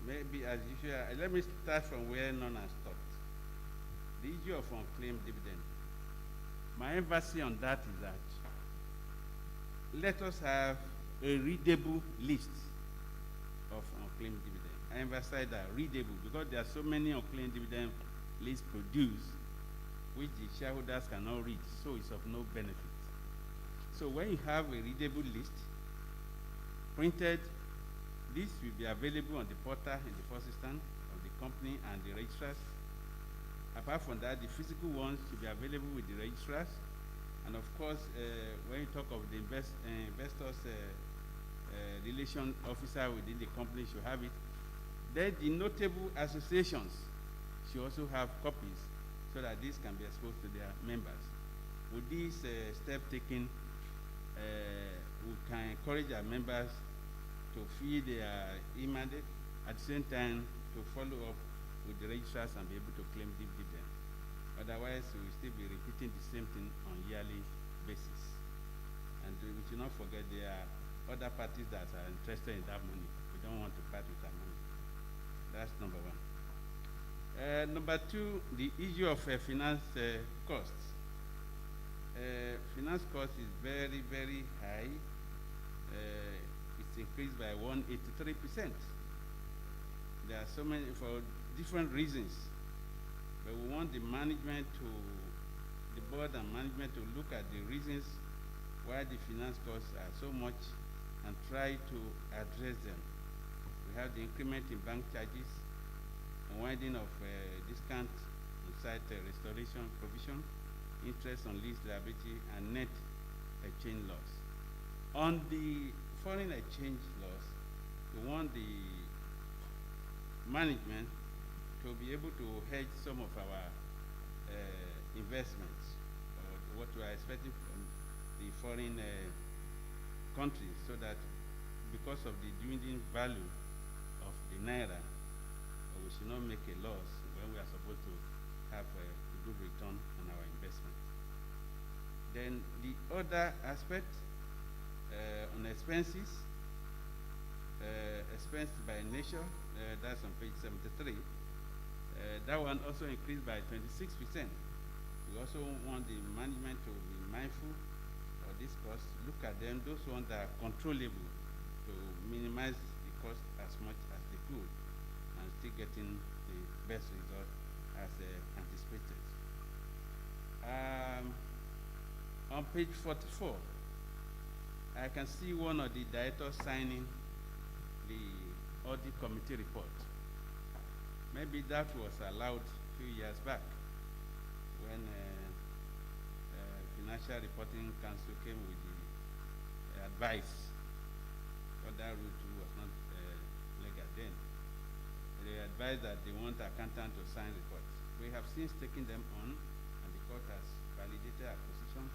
Maybe as usual, let me start from where none has stopped. The issue of unclaimed dividend. My emphasis on that is that let us have a readable list of unclaimed dividend. I emphasize that, readable, because there are so many unclaimed dividend lists produced which the shareholders cannot read, so it's of no benefit. So when you have a readable list printed, this will be available on the portal in the first instance of the company and the registrars. Apart from that, the physical ones should be available with the registrars. And of course, when you talk of the investors relation officer within the company should have it. Then the notable associations should also have copies so that this can be exposed to their members. With this step taken, we can encourage our members to fill their e-mandate, at the same time to follow up with the registrars and be able to claim dividend. Otherwise, we will still be repeating the same thing on yearly basis. And we should not forget there are other parties that are interested in that money. We don't want to part with our money. That's number one. Number two, the issue of finance costs. Finance cost is very, very high. It's increased by 183%. There are so many, for different reasons. But we want the management to, the board and management to look at the reasons why the finance costs are so much and try to address them. We have the increment in bank charges, unwinding of discount on site restoration provision, interest on lease liability, and net exchange loss. On the foreign exchange loss, we want the management to be able to hedge some of our investments, or what we are expecting from the foreign countries, so that because of the dwindling value of a naira, or we should not make a loss when we are supposed to have a good return on our investment. Then the other aspect on expenses, expense by nature, that's on page 73. That one also increased by 26%. We also want the management to be mindful of this cost, look at them, those ones that are controllable, to minimize the cost as much as they could and still getting the best result as anticipated. On page 44, I can see one of the directors signing the audit committee report. Maybe that was allowed a few years back when Financial Reporting Council came with the advice, but that route was not legal then. They advised that they want accountant to sign reports. We have since taken them on, and the court has validated our position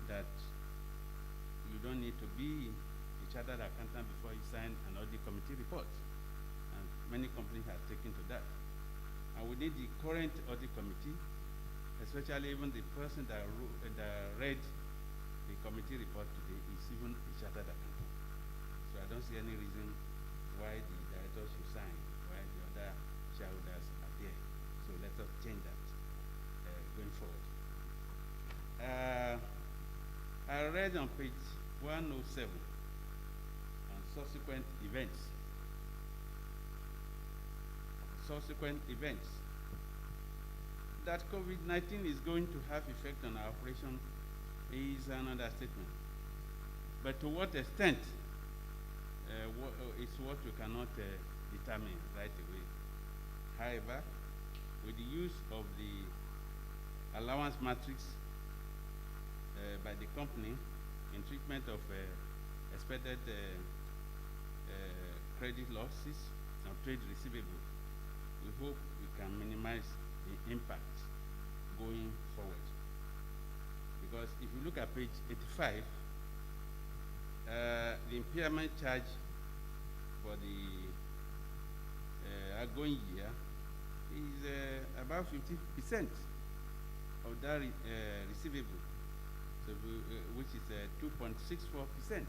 that you don't need to be a chartered accountant before you sign an audit committee report. And many companies have taken to that. And we need the current audit committee, especially even the person that read the committee report today is even a chartered accountant. So I don't see any reason why the directors should sign, why the other shareholders are there. So let us change that going forward. I read on page 107 on subsequent events. That COVID-19 is going to have effect on our operation is an understatement. But to what extent is what we cannot determine right away. However, with the use of the allowance matrix by the company in treatment of expected credit losses and trade receivables, we hope we can minimize the impact going forward. Because if you look at page 85, the impairment charge for the outgoing year is about 50% of that receivable, so which is 2.64%.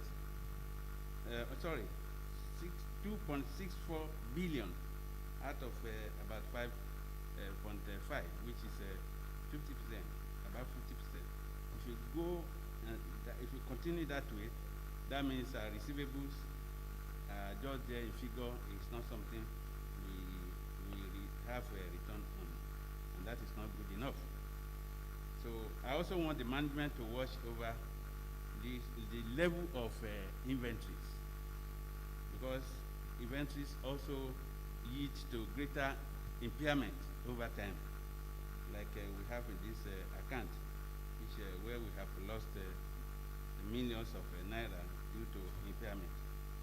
Sorry, 2.64 billion out of about 5.5, which is 50%, about 50%. If you go, if you continue that way, that means receivables just there in figure is not something we have a return on, and that is not good enough. So I also want the management to watch over the level of inventories, because inventories also lead to greater impairment over time, like we have in this account, which where we have lost millions of naira due to impairment.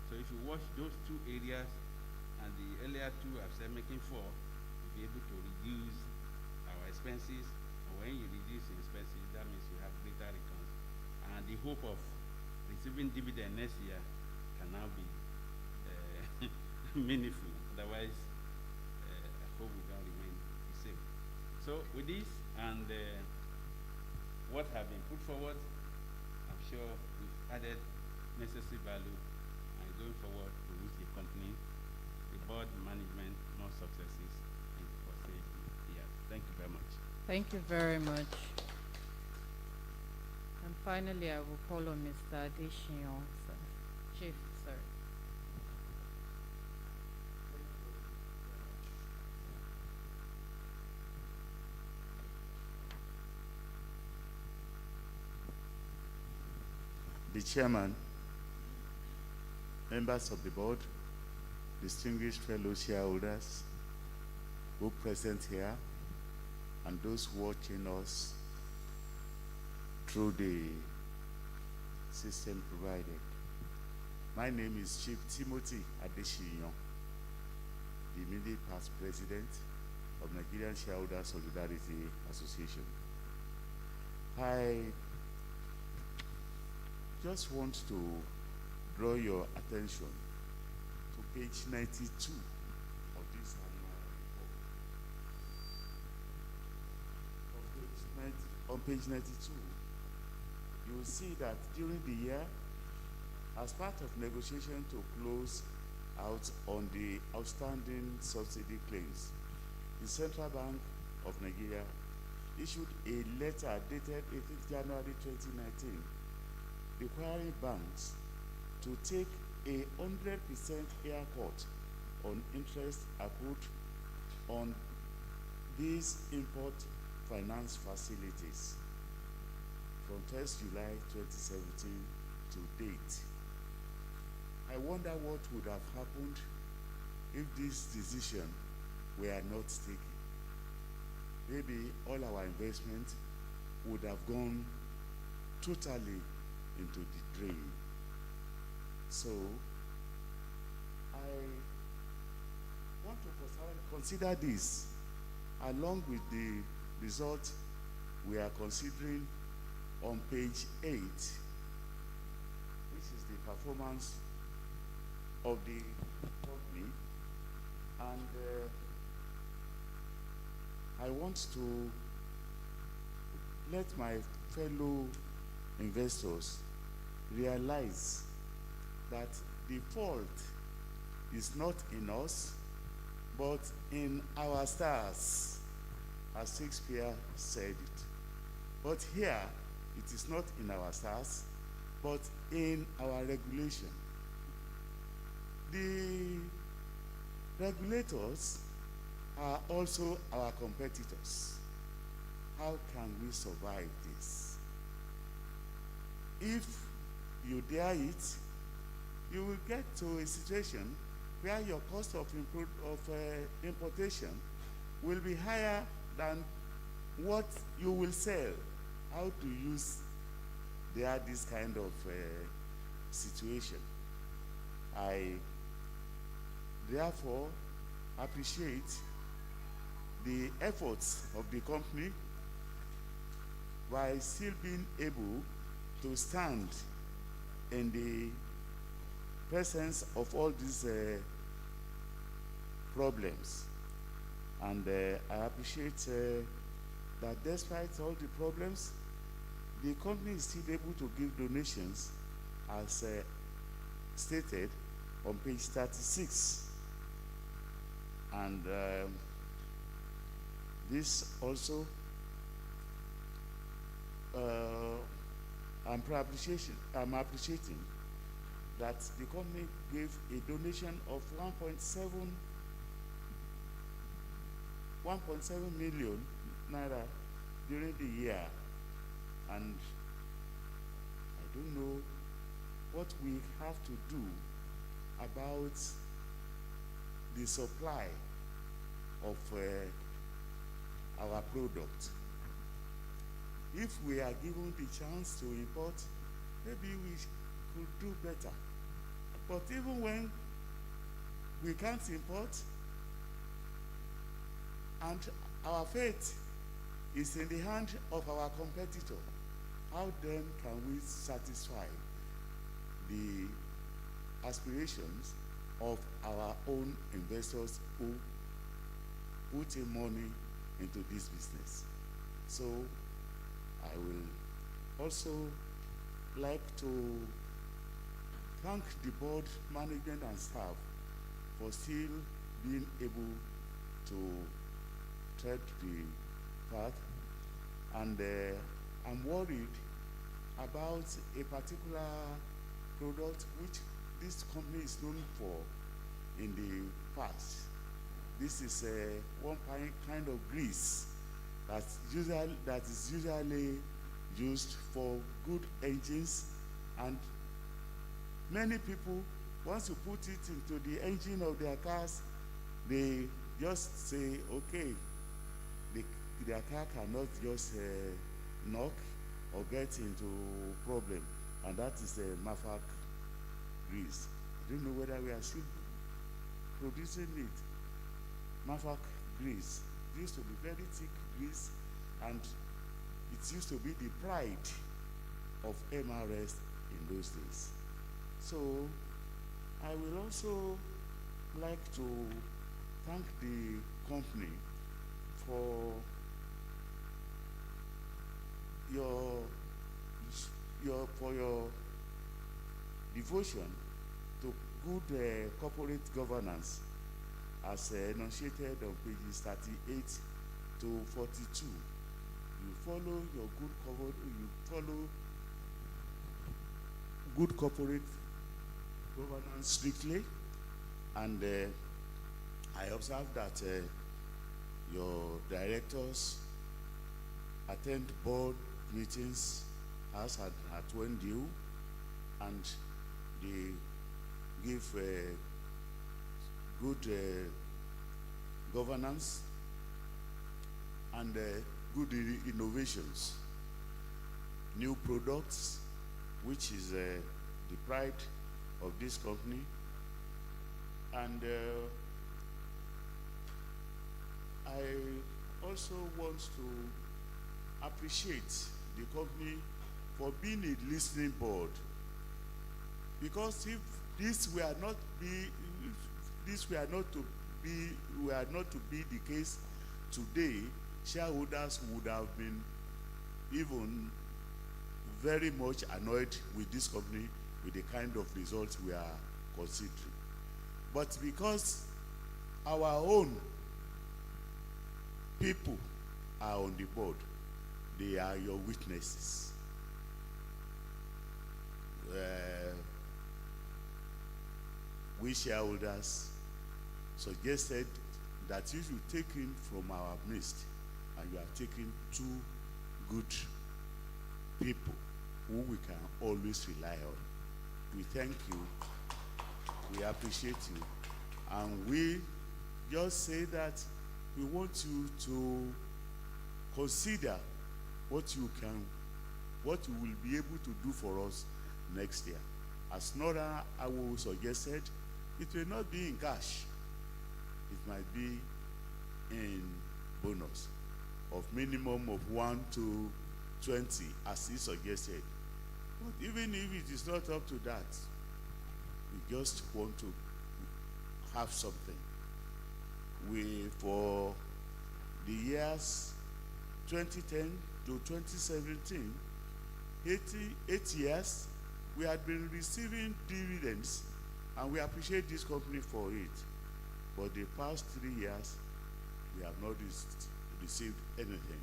So if you watch those two areas, and the earlier two I've said making four, you'll be able to reduce our expenses. And when you reduce expenses, that means you have greater returns. And the hope of receiving dividend next year can now be meaningful. Otherwise, I hope we can remain the same. So with this and what have been put forward, I'm sure we've added necessary value, and going forward to wish the company, the board, management, more successes in the foreseeable years. Thank you very much. Thank you very much. And finally, I will call on Mr. Adesina, sir. Chief, sir. The chairman, members of the board, distinguished fellow shareholders who present here, and those watching us through the system provided. My name is Chief Timothy Adesina, the immediate past president of Nigerian Shareholders Solidarity Association. I just want to draw your attention to page 92 of this annual report. On page 92, you will see that during the year, as part of negotiation to close out on the outstanding subsidy claims, the Central Bank of Nigeria issued a letter dated 18th January 2019 requiring banks to take a 100% haircut on interest accrued on these import finance facilities from 1st July 2017 to date. I wonder what would have happened if this decision were not taken. Maybe all our investment would have gone totally into the drain. So I want to consider this along with the result we are considering on page 8, which is the performance of the company, and I want to let my fellow investors realize that the fault is not in us, but in our stars, as Shakespeare said it. But here, it is not in our stars, but in our regulation. The regulators are also our competitors. How can we survive this? If you dare it, you will get to a situation where your cost of importation will be higher than what you will sell. How to use this kind of situation? I therefore appreciate the efforts of the company while still being able to stand in the presence of all these problems. And I appreciate that despite all the problems, the company is still able to give donations as stated on page 36. And this also, I'm appreciating that the company gave a donation of 1.7 million naira during the year. And I don't know what we have to do about the supply of our product. If we are given the chance to import, maybe we could do better. But even when we can't import, and our fate is in the hand of our competitor, how then can we satisfy the aspirations of our own investors who put in money into this business? So I will also like to thank the board, management, and staff for still being able to tread the path. And I'm worried about a particular product which this company is known for in the past. This is one kind of grease that is usually used for good engines, and many people, once you put it into the engine of their cars, they just say, okay, their car cannot just knock or get into problem, and that is the Mafak grease. I don't know whether we are still producing it. Mafak grease. It used to be very thick grease, and it used to be the pride of MRS in those days. So I will also like to thank the company for your devotion to good corporate governance as enunciated on pages 38 to 42. You follow good corporate governance strictly, and I observe that your directors attend board meetings as at when due, and they give good governance and good innovations, new products, which is the pride of this company. And I also want to appreciate the company for being a listening board, because if this were not to be the case today, shareholders would have been even very much annoyed with this company with the kind of results we are considering. But because our own people are on the board, they are your witnesses. We shareholders suggested that you should take in from our midst, and you have taken two good people who we can always rely on. We thank you, we appreciate you, and we just say that we want you to consider what you will be able to do for us next year. As Nora Awo suggested, it will not be in cash. It might be in bonus of minimum of 1 to 20, as he suggested. But even if it is not up to that, we just want to have something. For the years 2010 to 2017, 8 years, we had been receiving dividends, and we appreciate this company for it. But the past 3 years, we have not received anything.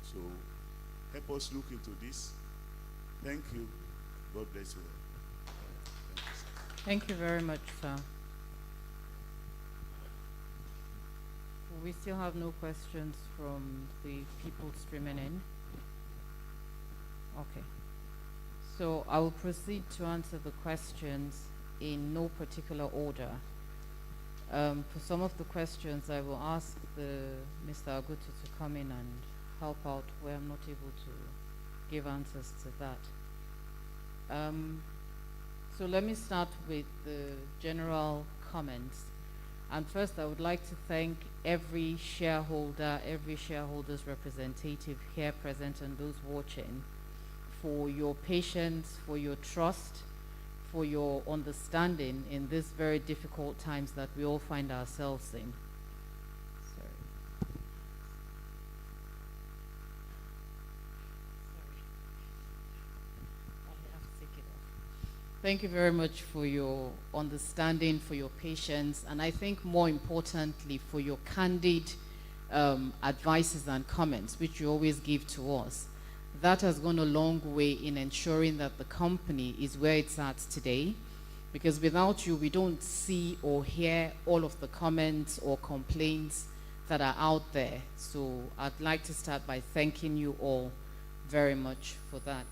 So help us look into this. Thank you. God bless you all. Thank you, sir. Thank you very much, sir. We still have no questions from the people streaming in. Okay. So I will proceed to answer the questions in no particular order. For some of the questions, I will ask Mr. Agutu to come in and help out where I'm not able to give answers to that. So let me start with the general comments. And first, I would like to thank every shareholder's representative here present and those watching for your patience, for your trust, for your understanding in these very difficult times that we all find ourselves in. Thank you very much for your understanding, for your patience, and I think more importantly for your candid advices and comments, which you always give to us. That has gone a long way in ensuring that the company is where it's at today, because without you, we don't see or hear all of the comments or complaints that are out there. So I'd like to start by thanking you all very much for that.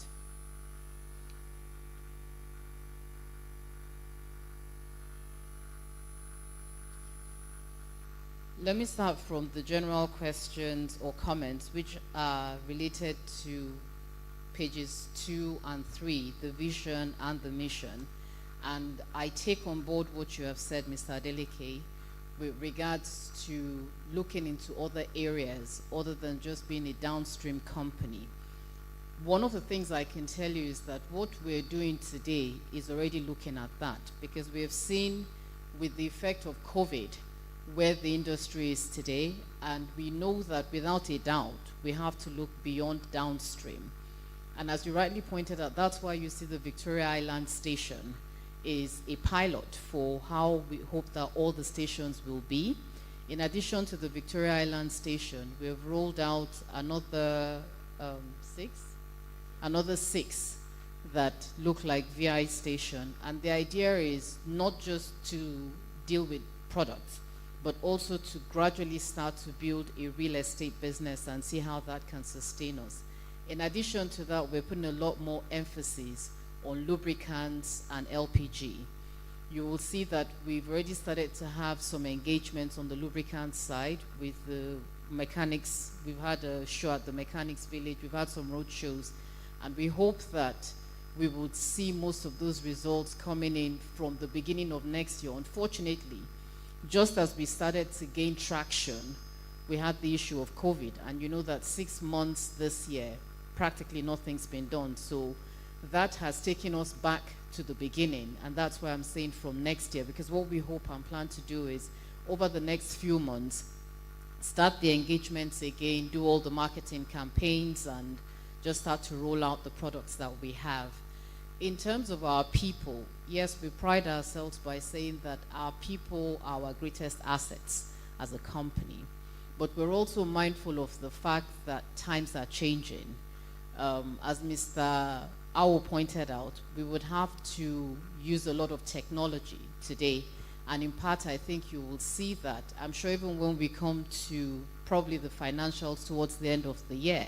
Let me start from the general questions or comments which are related to pages 2 and 3, the vision and the mission. And I take on board what you have said, Mr. Adeleke, with regards to looking into other areas other than just being a downstream company. One of the things I can tell you is that what we're doing today is already looking at that, because we have seen with the effect of COVID, where the industry is today, and we know that without a doubt, we have to look beyond downstream. And as you rightly pointed out, that's why you see the Victoria Island station is a pilot for how we hope that all the stations will be. In addition to the Victoria Island station, we have rolled out another six that look like VI station. And the idea is not just to deal with products, but also to gradually start to build a real estate business and see how that can sustain us. In addition to that, we're putting a lot more emphasis on lubricants and LPG. You will see that we've already started to have some engagements on the lubricant side with the mechanics. We've had a show at the Mechanics Village, we've had some road shows, and we hope that we would see most of those results coming in from the beginning of next year. Unfortunately, just as we started to gain traction, we had the issue of COVID, and you know that 6 months this year, practically nothing's been done. So that has taken us back to the beginning, and that's why I'm saying from next year, because what we hope and plan to do is over the next few months, start the engagements again, do all the marketing campaigns, and just start to roll out the products that we have. In terms of our people, yes, we pride ourselves by saying that our people are our greatest assets as a company, but we're also mindful of the fact that times are changing. As Mr. Awo pointed out, we would have to use a lot of technology today, and in part I think you will see that. I'm sure even when we come to probably the financials towards the end of the year,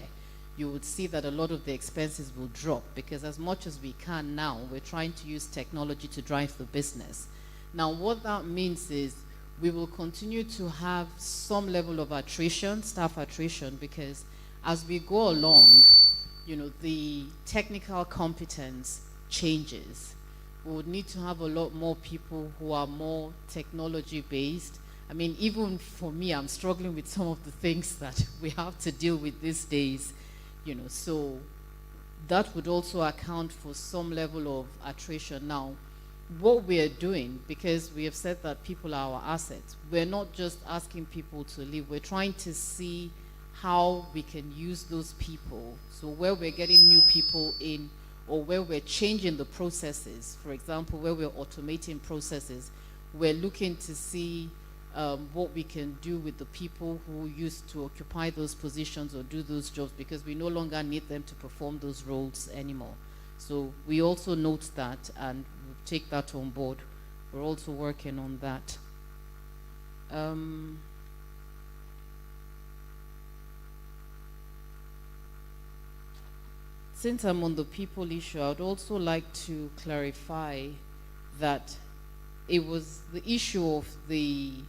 you would see that a lot of the expenses will drop, because as much as we can now, we're trying to use technology to drive the business. Now, what that means is we will continue to have some level of attrition, staff attrition, because as we go along, you know, the technical competence changes. We would need to have a lot more people who are more technology based. I mean, even for me, I'm struggling with some of the things that we have to deal with these days, you know, so that would also account for some level of attrition. Now, what we are doing, because we have said that people are our assets, we're not just asking people to leave, we're trying to see how we can use those people. So where we're getting new people in, or where we're changing the processes, for example, where we're automating processes, we're looking to see what we can do with the people who used to occupy those positions or do those jobs, because we no longer need them to perform those roles anymore. So we also note that, and we'll take that on board. We're also working on that. Since I'm on the people issue, I would also like to clarify that it was the issue of the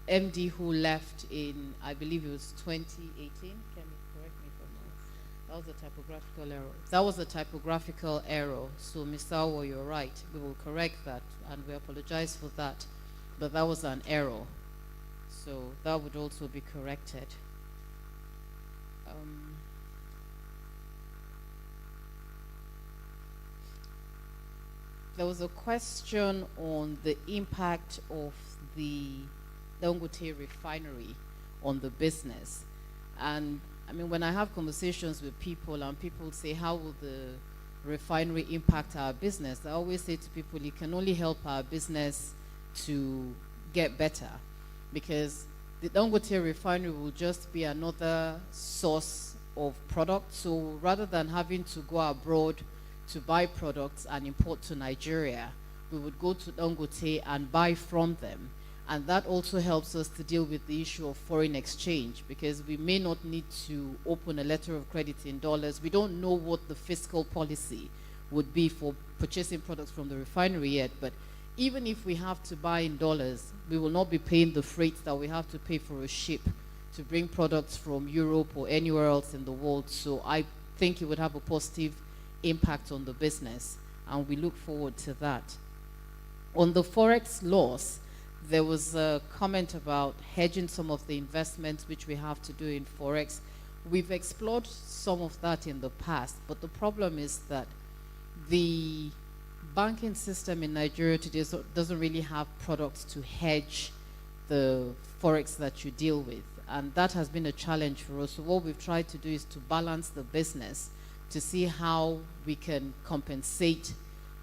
MD who left in, I believe it was 2018. Can you correct me if I'm wrong? That was a typographical error. That was a typographical error. So, Mr. Awo, you're right. We will correct that, and we apologize for that. But that was an error. So that would also be corrected. There was a question on the impact of the Dangote refinery on the business. And I mean, when I have conversations with people and people say, how will the refinery impact our business? I always say to people, it can only help our business to get better, because the Dangote refinery will just be another source of product. So rather than having to go abroad to buy products and import to Nigeria, we would go to Dangote and buy from them. And that also helps us to deal with the issue of foreign exchange, because we may not need to open a letter of credit in dollars. We don't know what the fiscal policy would be for purchasing products from the refinery yet, but even if we have to buy in dollars, we will not be paying the freight that we have to pay for a ship to bring products from Europe or anywhere else in the world. So I think it would have a positive impact on the business, and we look forward to that. On the Forex loss, there was a comment about hedging some of the investments which we have to do in Forex. We've explored some of that in the past, but the problem is that the banking system in Nigeria today doesn't really have products to hedge the forex that you deal with, and that has been a challenge for us. So what we've tried to do is to balance the business to see how we can compensate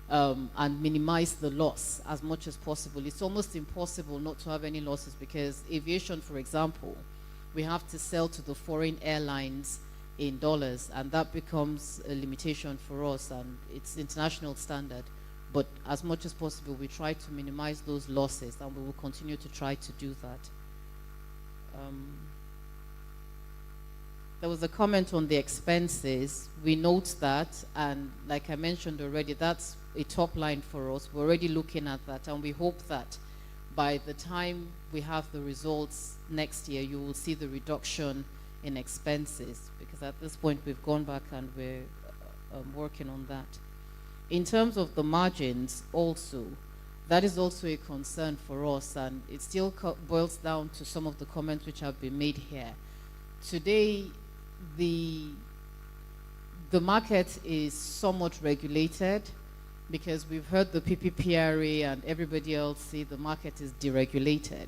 and minimize the loss as much as possible. It's almost impossible not to have any losses because aviation, for example, we have to sell to the foreign airlines in dollars, and that becomes a limitation for us, and it's international standard. But as much as possible, we try to minimize those losses, and we will continue to try to do that. There was a comment on the expenses. We note that, and like I mentioned already, that's a top line for us. We're already looking at that, and we hope that by the time we have the results next year, you will see the reduction in expenses, because at this point we've gone back and we're working on that. In terms of the margins also, that is also a concern for us, and it still boils down to some of the comments which have been made here. Today, the market is somewhat regulated, because we've heard the PPPRA and everybody else say the market is deregulated,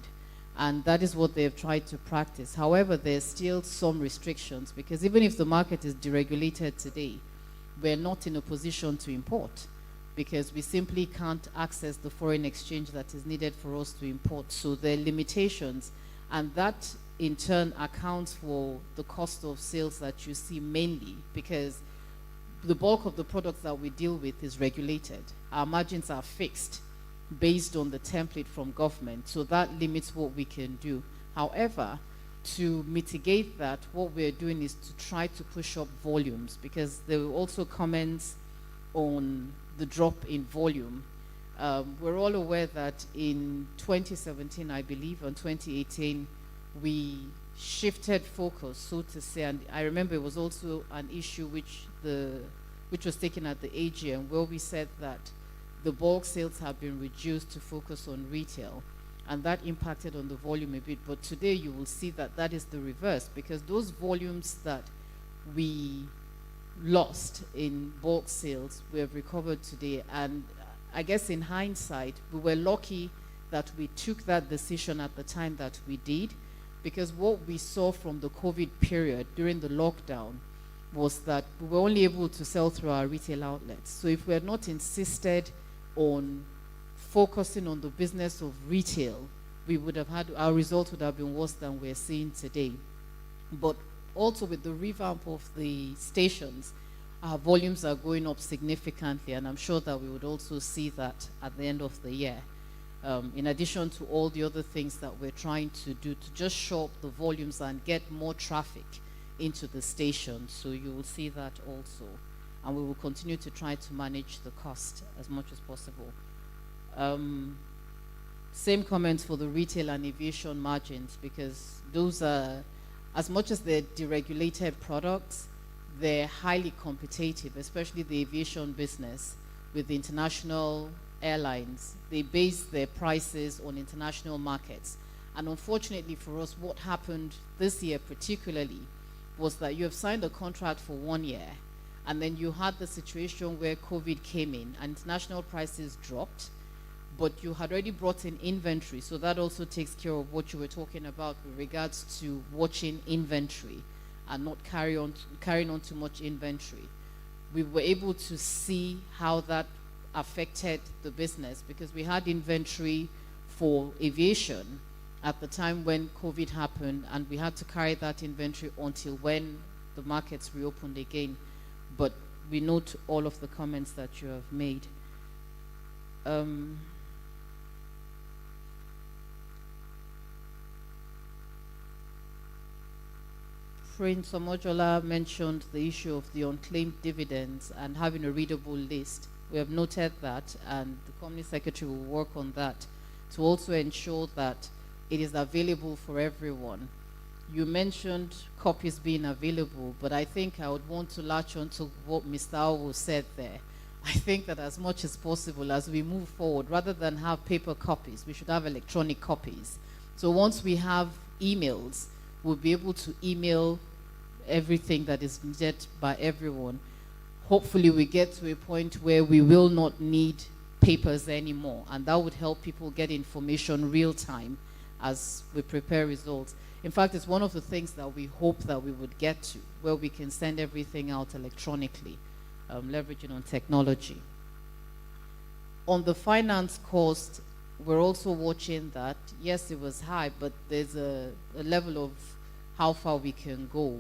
and that is what they've tried to practice. However, there's still some restrictions, because even if the market is deregulated today, we're not in a position to import, because we simply can't access the foreign exchange that is needed for us to import. So there are limitations, and that in turn accounts for the cost of sales that you see mainly, because the bulk of the products that we deal with is regulated. Our margins are fixed based on the template from government, so that limits what we can do. However, to mitigate that, what we're doing is to try to push up volumes, because there were also comments on the drop in volume. We're all aware that in 2017, I believe, and 2018, we shifted focus, so to say, and I remember it was also an issue which was taken at the AGM, where we said that the bulk sales have been reduced to focus on retail, and that impacted on the volume a bit. But today you will see that that is the reverse, because those volumes that we lost in bulk sales we have recovered today. And I guess in hindsight, we were lucky that we took that decision at the time that we did, because what we saw from the COVID period during the lockdown was that we were only able to sell through our retail outlets. So if we had not insisted on focusing on the business of retail, we would have had, our results would have been worse than we're seeing today. But also with the revamp of the stations, our volumes are going up significantly, and I'm sure that we would also see that at the end of the year. In addition to all the other things that we're trying to do to just show up the volumes and get more traffic into the station. So you will see that also. And we will continue to try to manage the cost as much as possible. Same comments for the retail and aviation margins, because those are, as much as they're deregulated products, they're highly competitive, especially the aviation business with the international airlines. They base their prices on international markets. And unfortunately for us, what happened this year particularly was that you have signed a contract for 1 year, and then you had the situation where COVID came in and international prices dropped, but you had already brought in inventory. So that also takes care of what you were talking about with regards to watching inventory and not carrying on too much inventory. We were able to see how that affected the business, because we had inventory for aviation at the time when COVID happened, and we had to carry that inventory until when the markets reopened again. But we note all of the comments that you have made. Prince Omojola mentioned the issue of the unclaimed dividends and having a readable list. We have noted that, and the Company Secretary will work on that to also ensure that it is available for everyone. You mentioned copies being available, but I think I would want to latch on to what Mr. Awo said there. I think that as much as possible, as we move forward, rather than have paper copies, we should have electronic copies. So once we have emails, we'll be able to email everything that is needed by everyone. hopefully we get to a point where we will not need papers anymore, and that would help people get information real time as we prepare results. In fact, it's one of the things that we hope that we would get to, where we can send everything out electronically, leveraging on technology. On the finance cost, we're also watching that. Yes, it was high, but there's a level of how far we can go.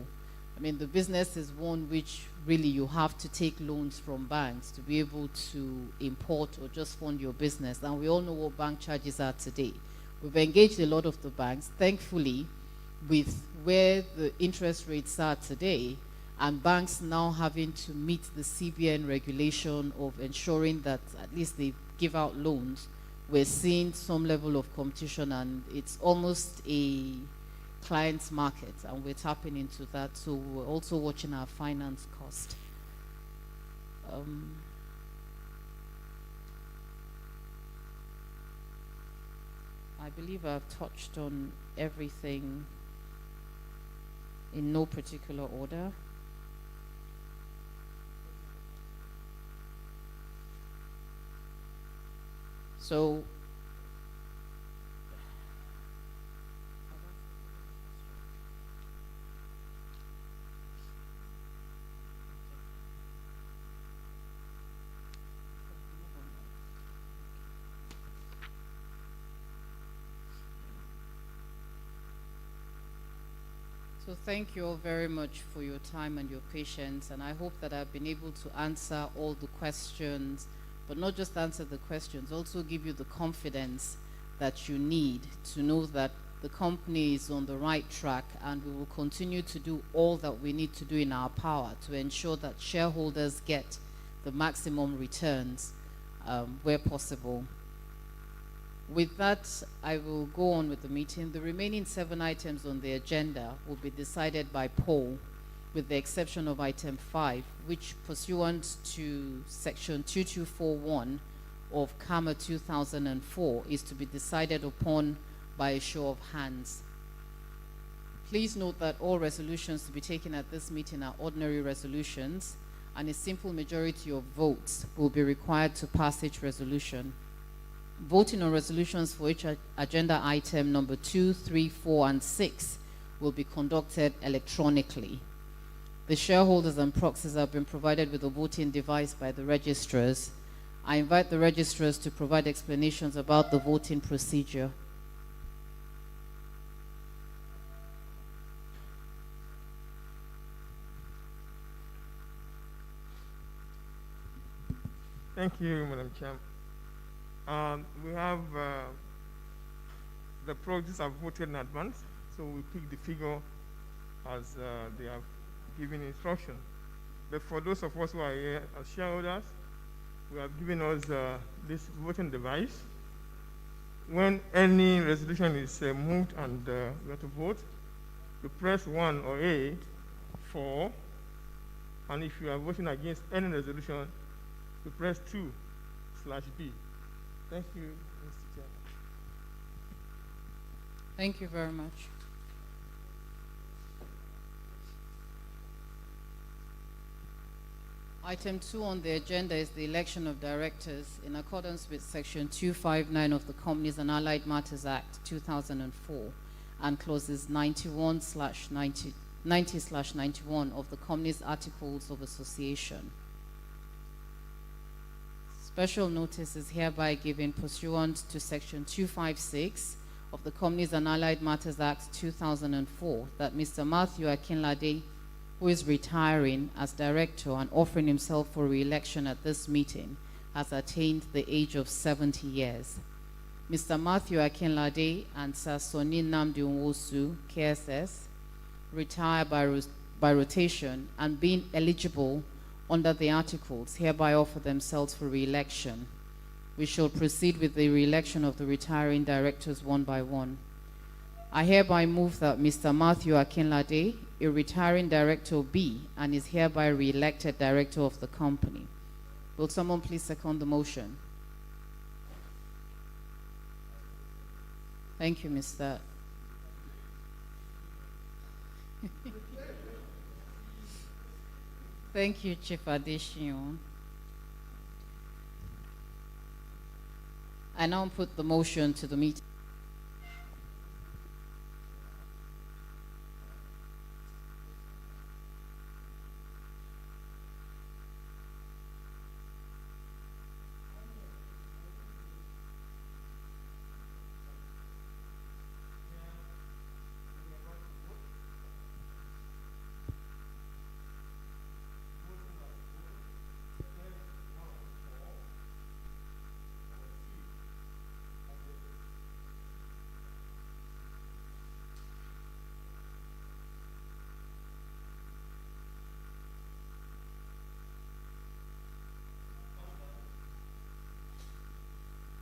I mean, the business is one which really you have to take loans from banks to be able to import or just fund your business. And we all know what bank charges are today. We've engaged a lot of the banks. Thankfully, with where the interest rates are today, and banks now having to meet the CBN regulation of ensuring that at least they give out loans, we're seeing some level of competition, and it's almost a client's market, and we're tapping into that. So we're also watching our finance cost. I believe I've touched on everything in no particular order. So So thank you all very much for your time and your patience, and I hope that I've been able to answer all the questions, but not just answer the questions, also give you the confidence that you need to know that the company is on the right track, and we will continue to do all that we need to do in our power to ensure that shareholders get the maximum returns where possible. With that, I will go on with the meeting. The remaining 7 items on the agenda will be decided by poll, with the exception of item 5, which pursuant to section 2241 of CAMA 2004 is to be decided upon by a show of hands. Please note that all resolutions to be taken at this meeting are ordinary resolutions, and a simple majority of votes will be required to pass each resolution. Voting on resolutions for each agenda item number 2, 3, 4, and 6 will be conducted electronically. The shareholders and proxies have been provided with a voting device by the registrars. I invite the registrars to provide explanations about the voting procedure. Thank you, Madam Chair. We have the proxies have voted in advance, so we pick the figure as they have given instruction. But for those of us who are here as shareholders, we have given us this voting device. When any resolution is moved and we have to vote, you press 1 or A for, and if you are voting against any resolution, you press 2/B. Thank you, Mr. Chairman. Thank you very much. Item 2 on the agenda is the election of directors in accordance with Section 259 of the Companies and Allied Matters Act 2004 and clauses 90/91 of the Company's Articles of Association. Special notice is hereby given pursuant to Section 256 of the Companies and Allied Matters Act 2004 that Mr. Matthew Akinlade, who is retiring as director and offering himself for re-election at this meeting, has attained the age of 70 years. Mr. Matthew Akinlade and Sir Sonny Nnamdi Nwosu, KSS, retire by rotation and being eligible under the articles hereby offer themselves for re-election. We shall proceed with the re-election of the retiring directors one by one. I hereby move that Mr. Matthew Akinlade, a retiring director B, and is hereby re-elected director of the company. Will someone please second the motion? Thank you, Mr. Thank you, Chief Adesina. I now put the motion to the meeting.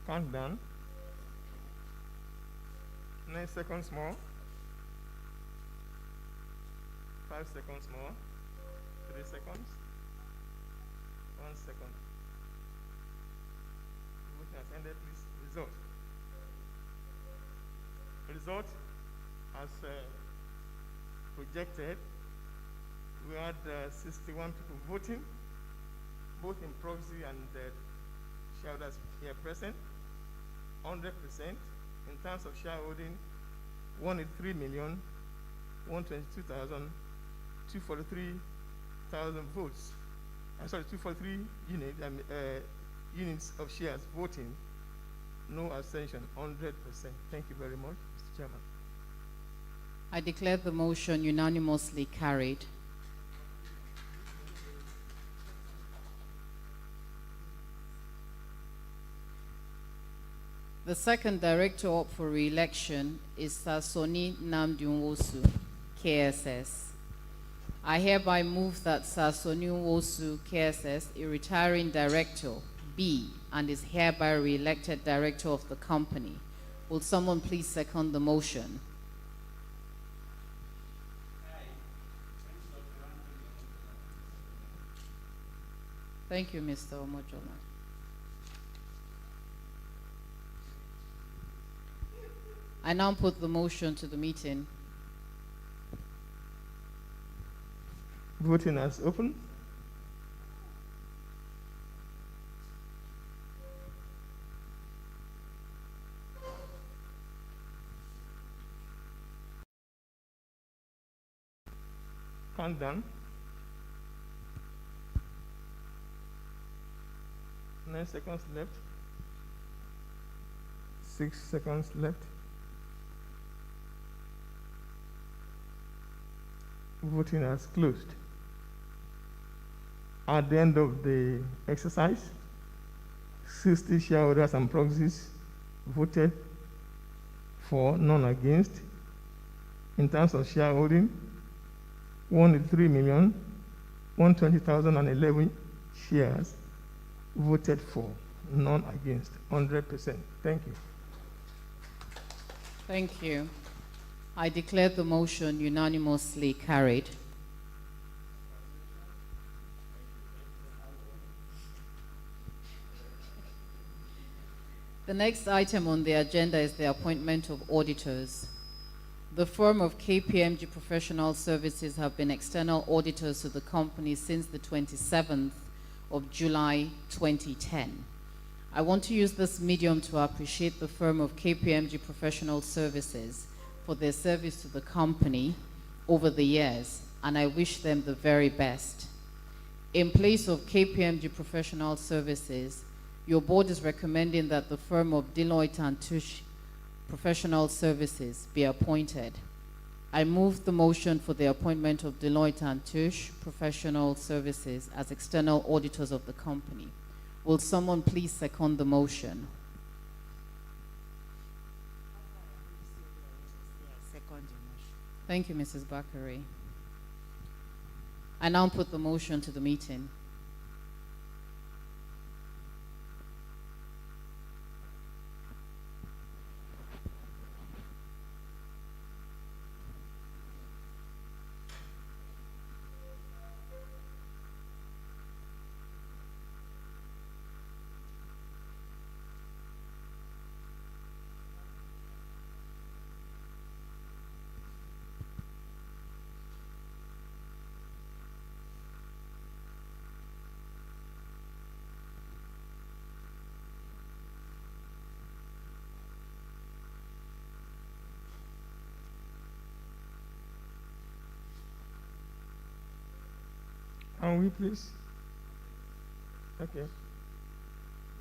Countdown. 9 seconds more. 5 seconds more. 3 seconds. 1 second. Voting has ended, please. Result. Result as projected. We had 61 people voting, both in proxy and shareholders here present. 100% in terms of shareholding, 183,122,243,000 votes. I'm sorry, 243 units of shares voting. No abstention, 100%. Thank you very much, Mr. Chairman. I declare the motion unanimously carried. The second director up for re-election is Sasoni Nnamdi Nwosu, KSS. I hereby move that Sasoni Nwosu, KSS, a retiring director, be and is hereby re-elected director of the company. Will someone please second the motion? Thank you, Mr. Omojola. I now put the motion to the meeting. Voting has opened. Countdown. 9 seconds left. 6 seconds left. Voting has closed. At the end of the exercise, 60 shareholders and proxies voted for, none against. In terms of shareholding, 103,120,011 shares voted for, none against, 100%. Thank you. Thank you. I declare the motion unanimously carried. The next item on the agenda is the appointment of auditors. The firm of KPMG Professional Services have been external auditors to the company since the 27th of July 2010. I want to use this medium to appreciate the firm of KPMG Professional Services for their service to the company over the years, and I wish them the very best. In place of KPMG Professional Services, your board is recommending that the firm of Deloitte & Touche Professional Services be appointed. I move the motion for the appointment of Deloitte & Touche Professional Services as external auditors of the company. Will someone please second the motion? Thank you, Mrs. Bakari. I now put the motion to the meeting. Can we please? Okay.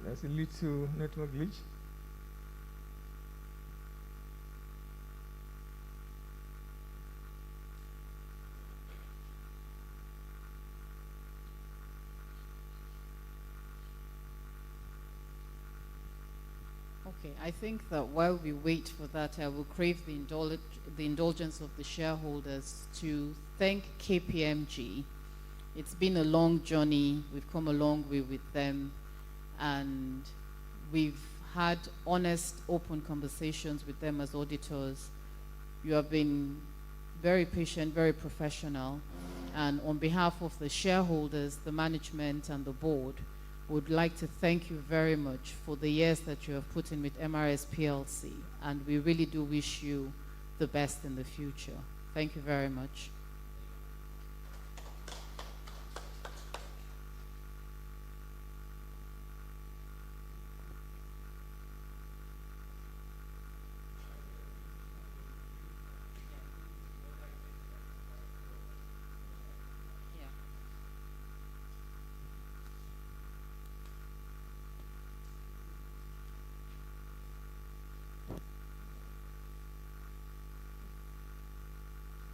There's a little network glitch. Okay, I think that while we wait for that, I will crave the indulgence of the shareholders to thank KPMG. It's been a long journey. We've come a long way with them, and we've had honest, open conversations with them as auditors. You have been very patient, very professional, and on behalf of the shareholders, the management, and the board, would like to thank you very much for the years that you have put in with MRS PLC, and we really do wish you the best in the future. Thank you very much.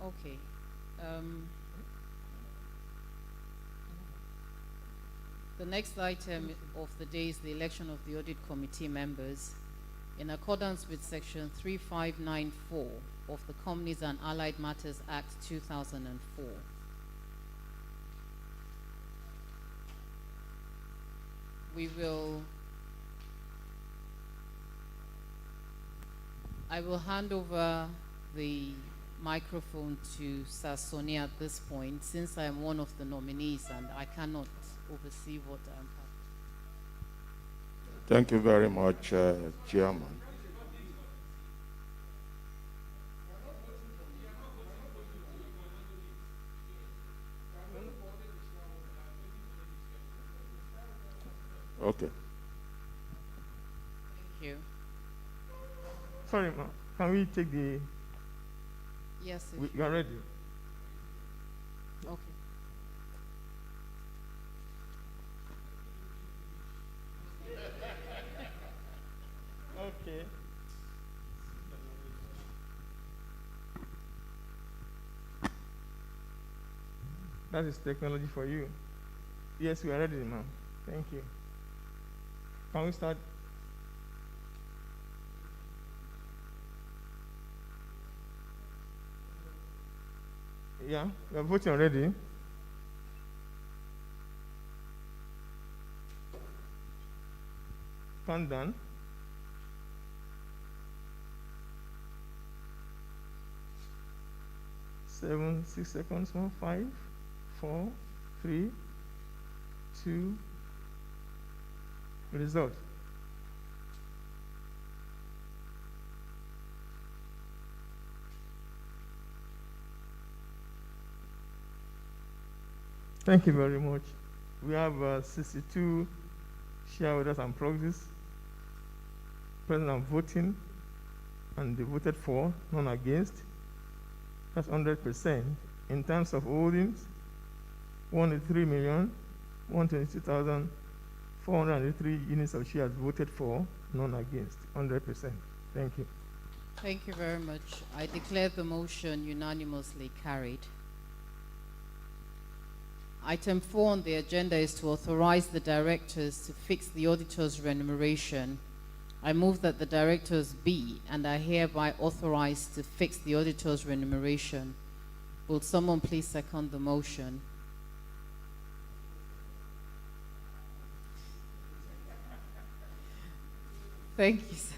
Okay. The next item of the day is the election of the audit committee members. In accordance with section 3594 of the Companies and Allied Matters Act 2004, I will hand over the microphone to Sir Sonny at this point, since I am one of the nominees and I cannot oversee what I'm. Thank you very much, Chairman. Okay. Thank you. Sorry, ma. Can we take the... Yes, We are ready. Okay. Okay. That is technology for you. Yes, we are ready, ma'am. Thank you. Can we start? Yeah, we are voting already. Count down. Seven, 6 seconds more. 5, 4, 3, 2. Result. Thank you very much. We have 62 shareholders and proxies present and voting, and they voted for, none against. That's 100%. In terms of holdings, 103,122,483 units of shares voted for, none against, 100%. Thank you. Thank you very much. I declare the motion unanimously carried. Item 4 on the agenda is to authorize the directors to fix the auditor's remuneration. I move that the directors be and are hereby authorized to fix the auditor's remuneration. Will someone please second the motion? Thank you, sir.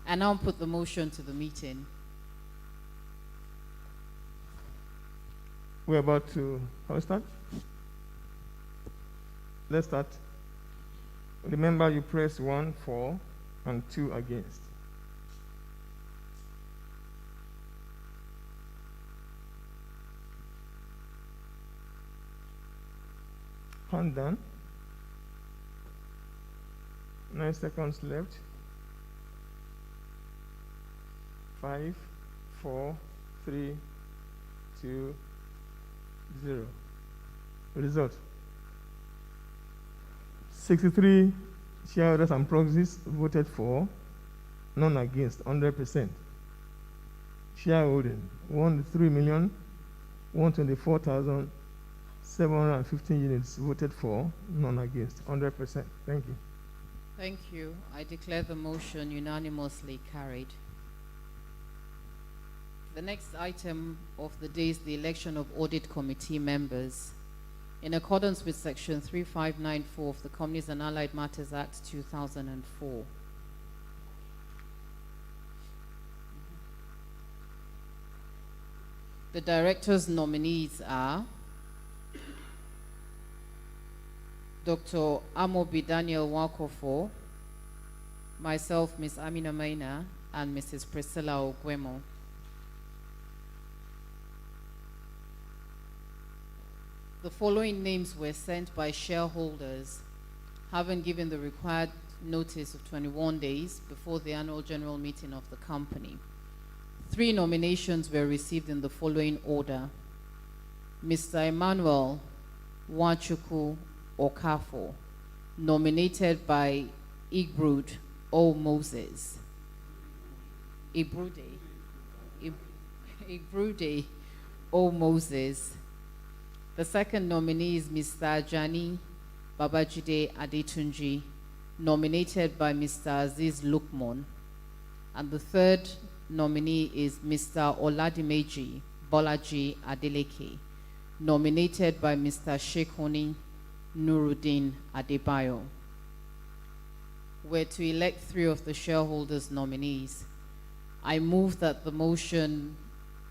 I now put the motion to the meeting. We're about to start. Let's start. Remember, you press 1 for and 2 against. Hand done. 9 seconds left. 5, 4, 3, to 0. Result: 63 shareholders and proxies voted for, none against, 100%. Shareholding: 103,124,715 units voted for, none against, 100%. Thank you. Thank you. I declare the motion unanimously carried. The next item of the day is the election of audit committee members. In accordance with Section 3594 of the Companies and Allied Matters Act 2004, the directors' nominees are Dr. Amobi Daniel Wakofo, myself, Ms. Amina Maina, and Mrs. Priscilla Ogwemo. The following names were sent by shareholders, having given the required notice of 21 days before the annual general meeting of the company. 3 nominations were received in the following order: Mr. Emmanuel Nwachukwu Okafo, nominated by Igrud O. Moses. Ibrude O. Moses. The second nominee is Mr. Ajani Babajide Adetunji, nominated by Mr. Aziz Lukman. And the third nominee is Mr. Oladimeji Bolaji Adeleke, nominated by Mr. Sheikhoni Nuruddin Adebayo. We're to elect 3 of the shareholders' nominees. I move the motion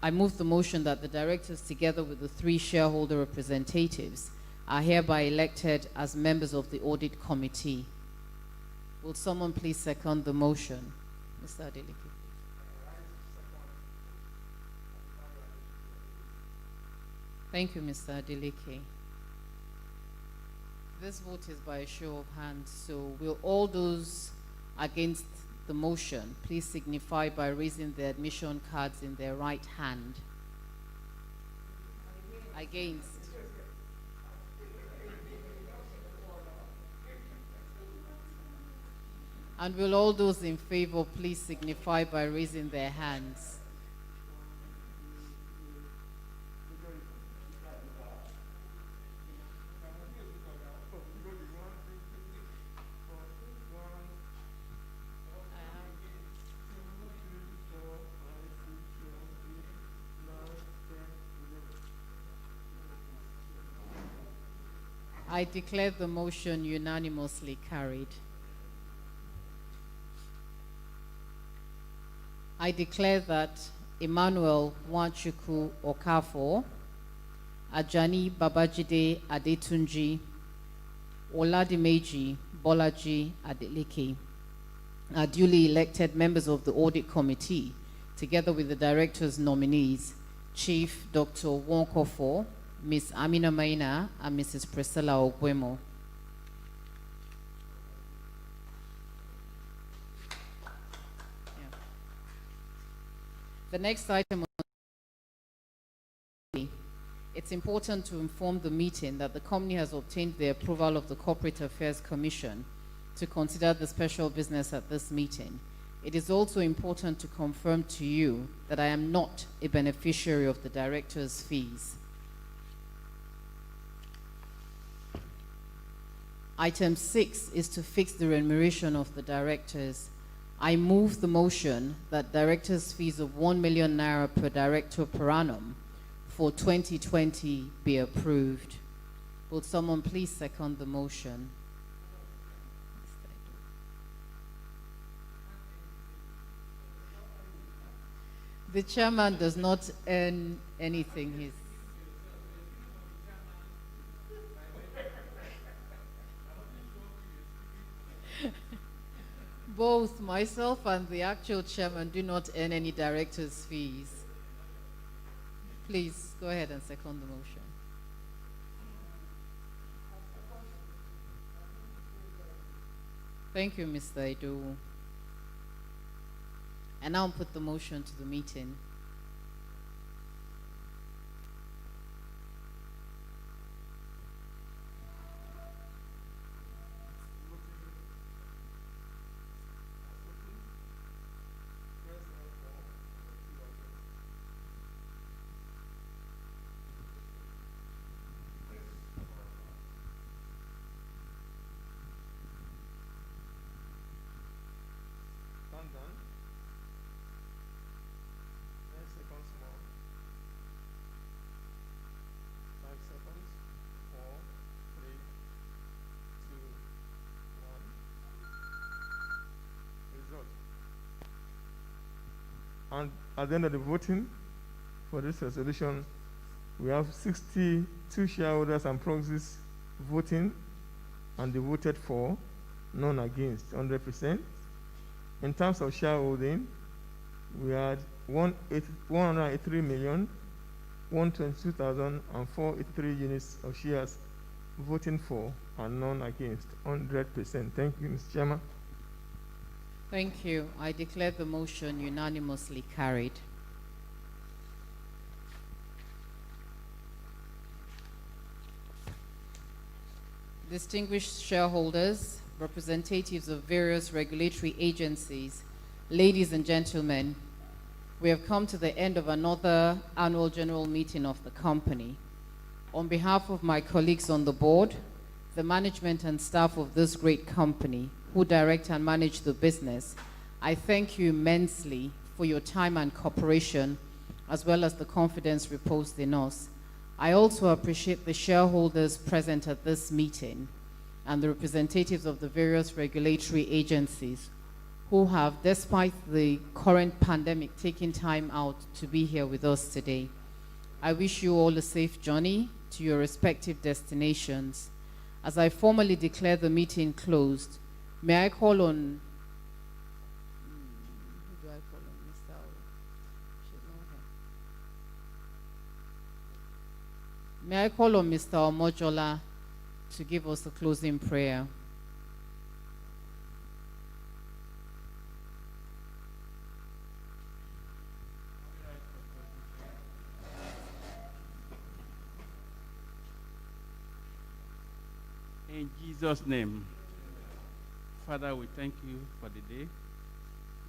that the directors, together with the 3 shareholder representatives, are hereby elected as members of the audit committee. Will someone please second the motion? Mr. Adeleke, please. Thank you, Mr. Adeleke. This vote is by a show of hands, so will all those against the motion please signify by raising their admission cards in their right hand? Against? And will all those in favor please signify by raising their hands? I declare the motion unanimously carried. I declare that Emmanuel Nwachukwu Okafo, Ajani Babajide Adetunji, Oladimeji Bolaji Adeleke are duly elected members of the audit committee, together with the directors' nominees, Chief Dr. Wonkofo, Ms. Amina Maina, and Mrs. Priscilla Ogwemo. The next item, it's important to inform the meeting that the company has obtained the approval of the Corporate Affairs Commission to consider the special business at this meeting. It is also important to confirm to you that I am not a beneficiary of the director's fees. Item 6 is to fix the remuneration of the directors. I move the motion that directors' fees of 1 million naira per director per annum for 2020 be approved. Will someone please second the motion? The chairman does not earn anything. He's both myself and the actual chairman do not earn any director's fees. Please go ahead and second the motion. Thank you, Mr. Ido. And now put the motion to the meeting. And at the end of the voting for this resolution, we have 62 shareholders and proxies voting, and they voted for, none against, 100%. In terms of shareholding, we had 183,122,483 units of shares voting for and none against, 100%. Thank you, Mr. Chairman. Thank you. I declare the motion unanimously carried. Distinguished shareholders, representatives of various regulatory agencies, ladies and gentlemen, we have come to the end of another annual general meeting of the company. On behalf of my colleagues on the board, the management and staff of this great company who direct and manage the business, I thank you immensely for your time and cooperation, as well as the confidence reposed in us. I also appreciate the shareholders present at this meeting and the representatives of the various regulatory agencies who have, despite the current pandemic, taken time out to be here with us today. I wish you all a safe journey to your respective destinations. As I formally declare the meeting closed, may I call on, who do I call on? Mr. She's not here. May I call on Mr. Omojola to give us a closing prayer? In Jesus' name, Father, we thank you for the day.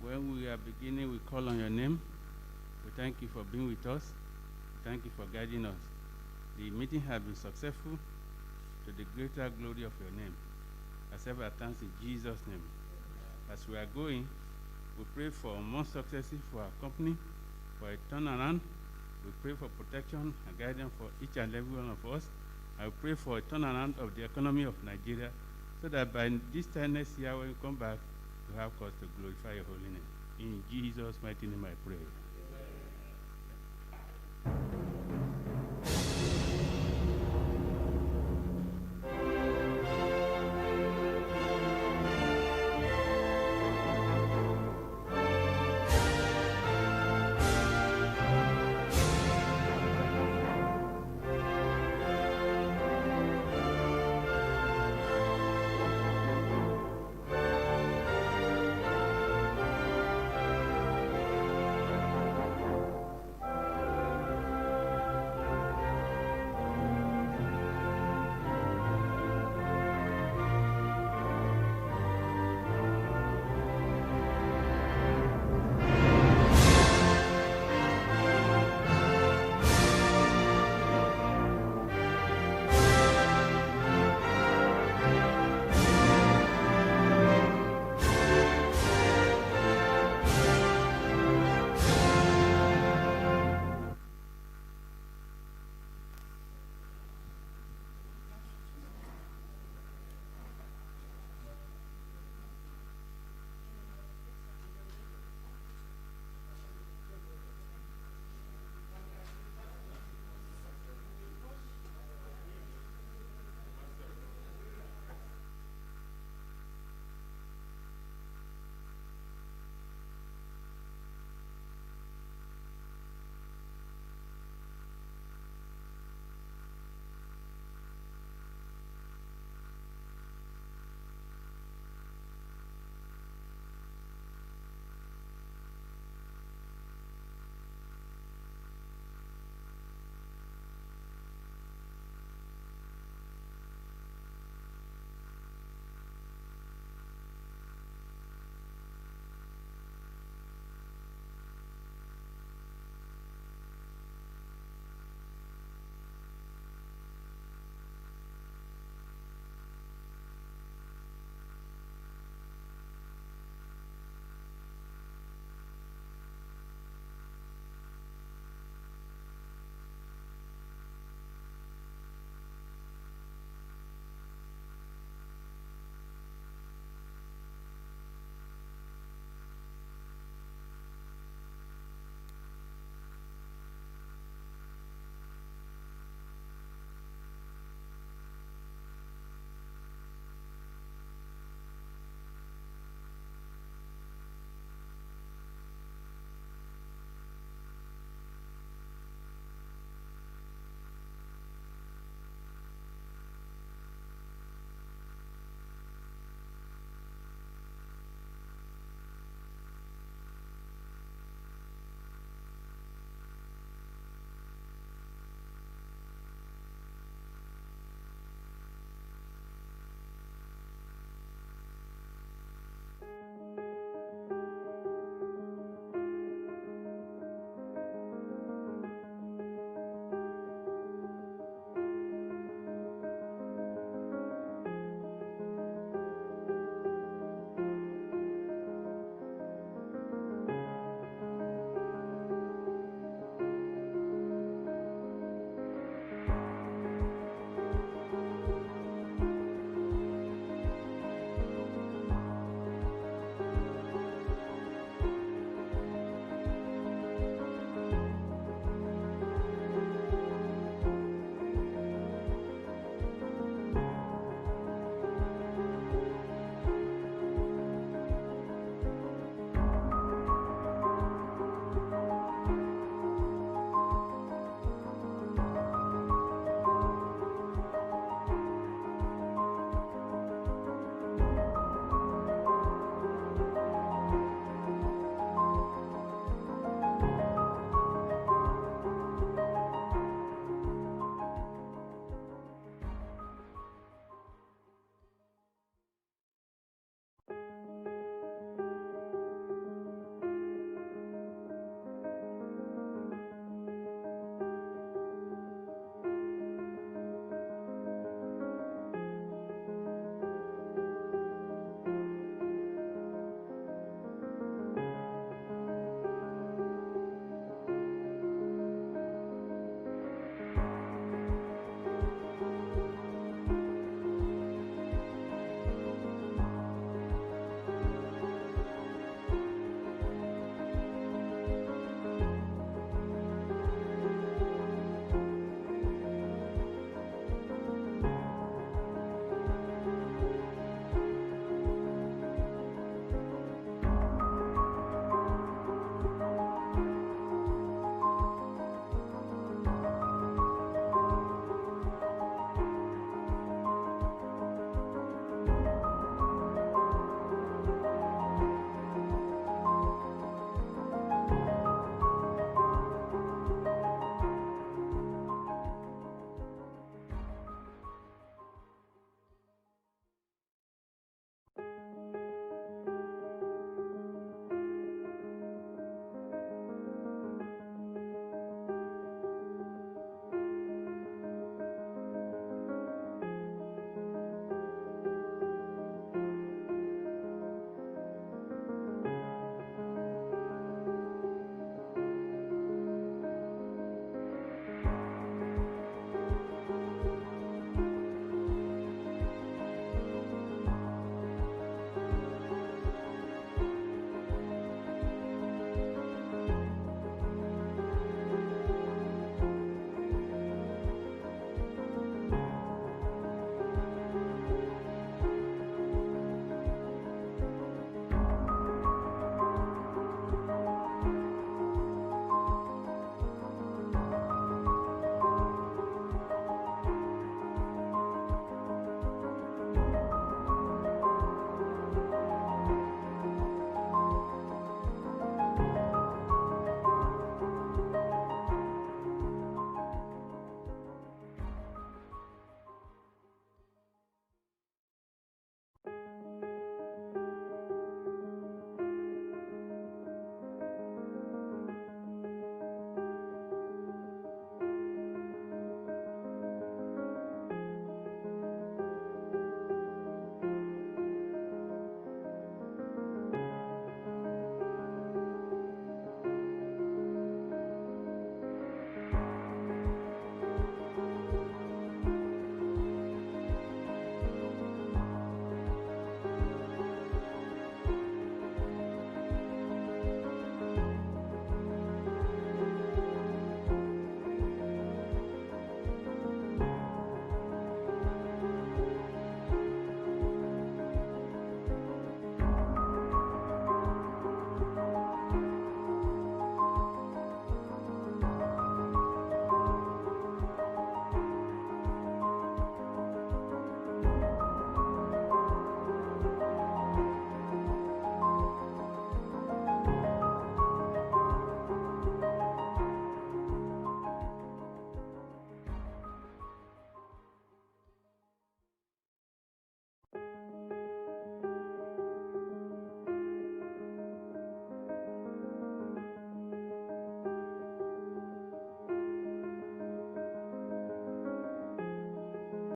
When we are beginning, we call on your name. We thank you for being with us. Thank you for guiding us. The meeting has been successful to the greater glory of your name. Accept our thanks in Jesus' name. As we are going, we pray for more successes for our company, for a turnaround. We pray for protection and guidance for each and every one of us. I pray for a turnaround of the economy of Nigeria, so that by this time next year when we come back, we have cause to glorify your holy name. In Jesus' mighty name I pray.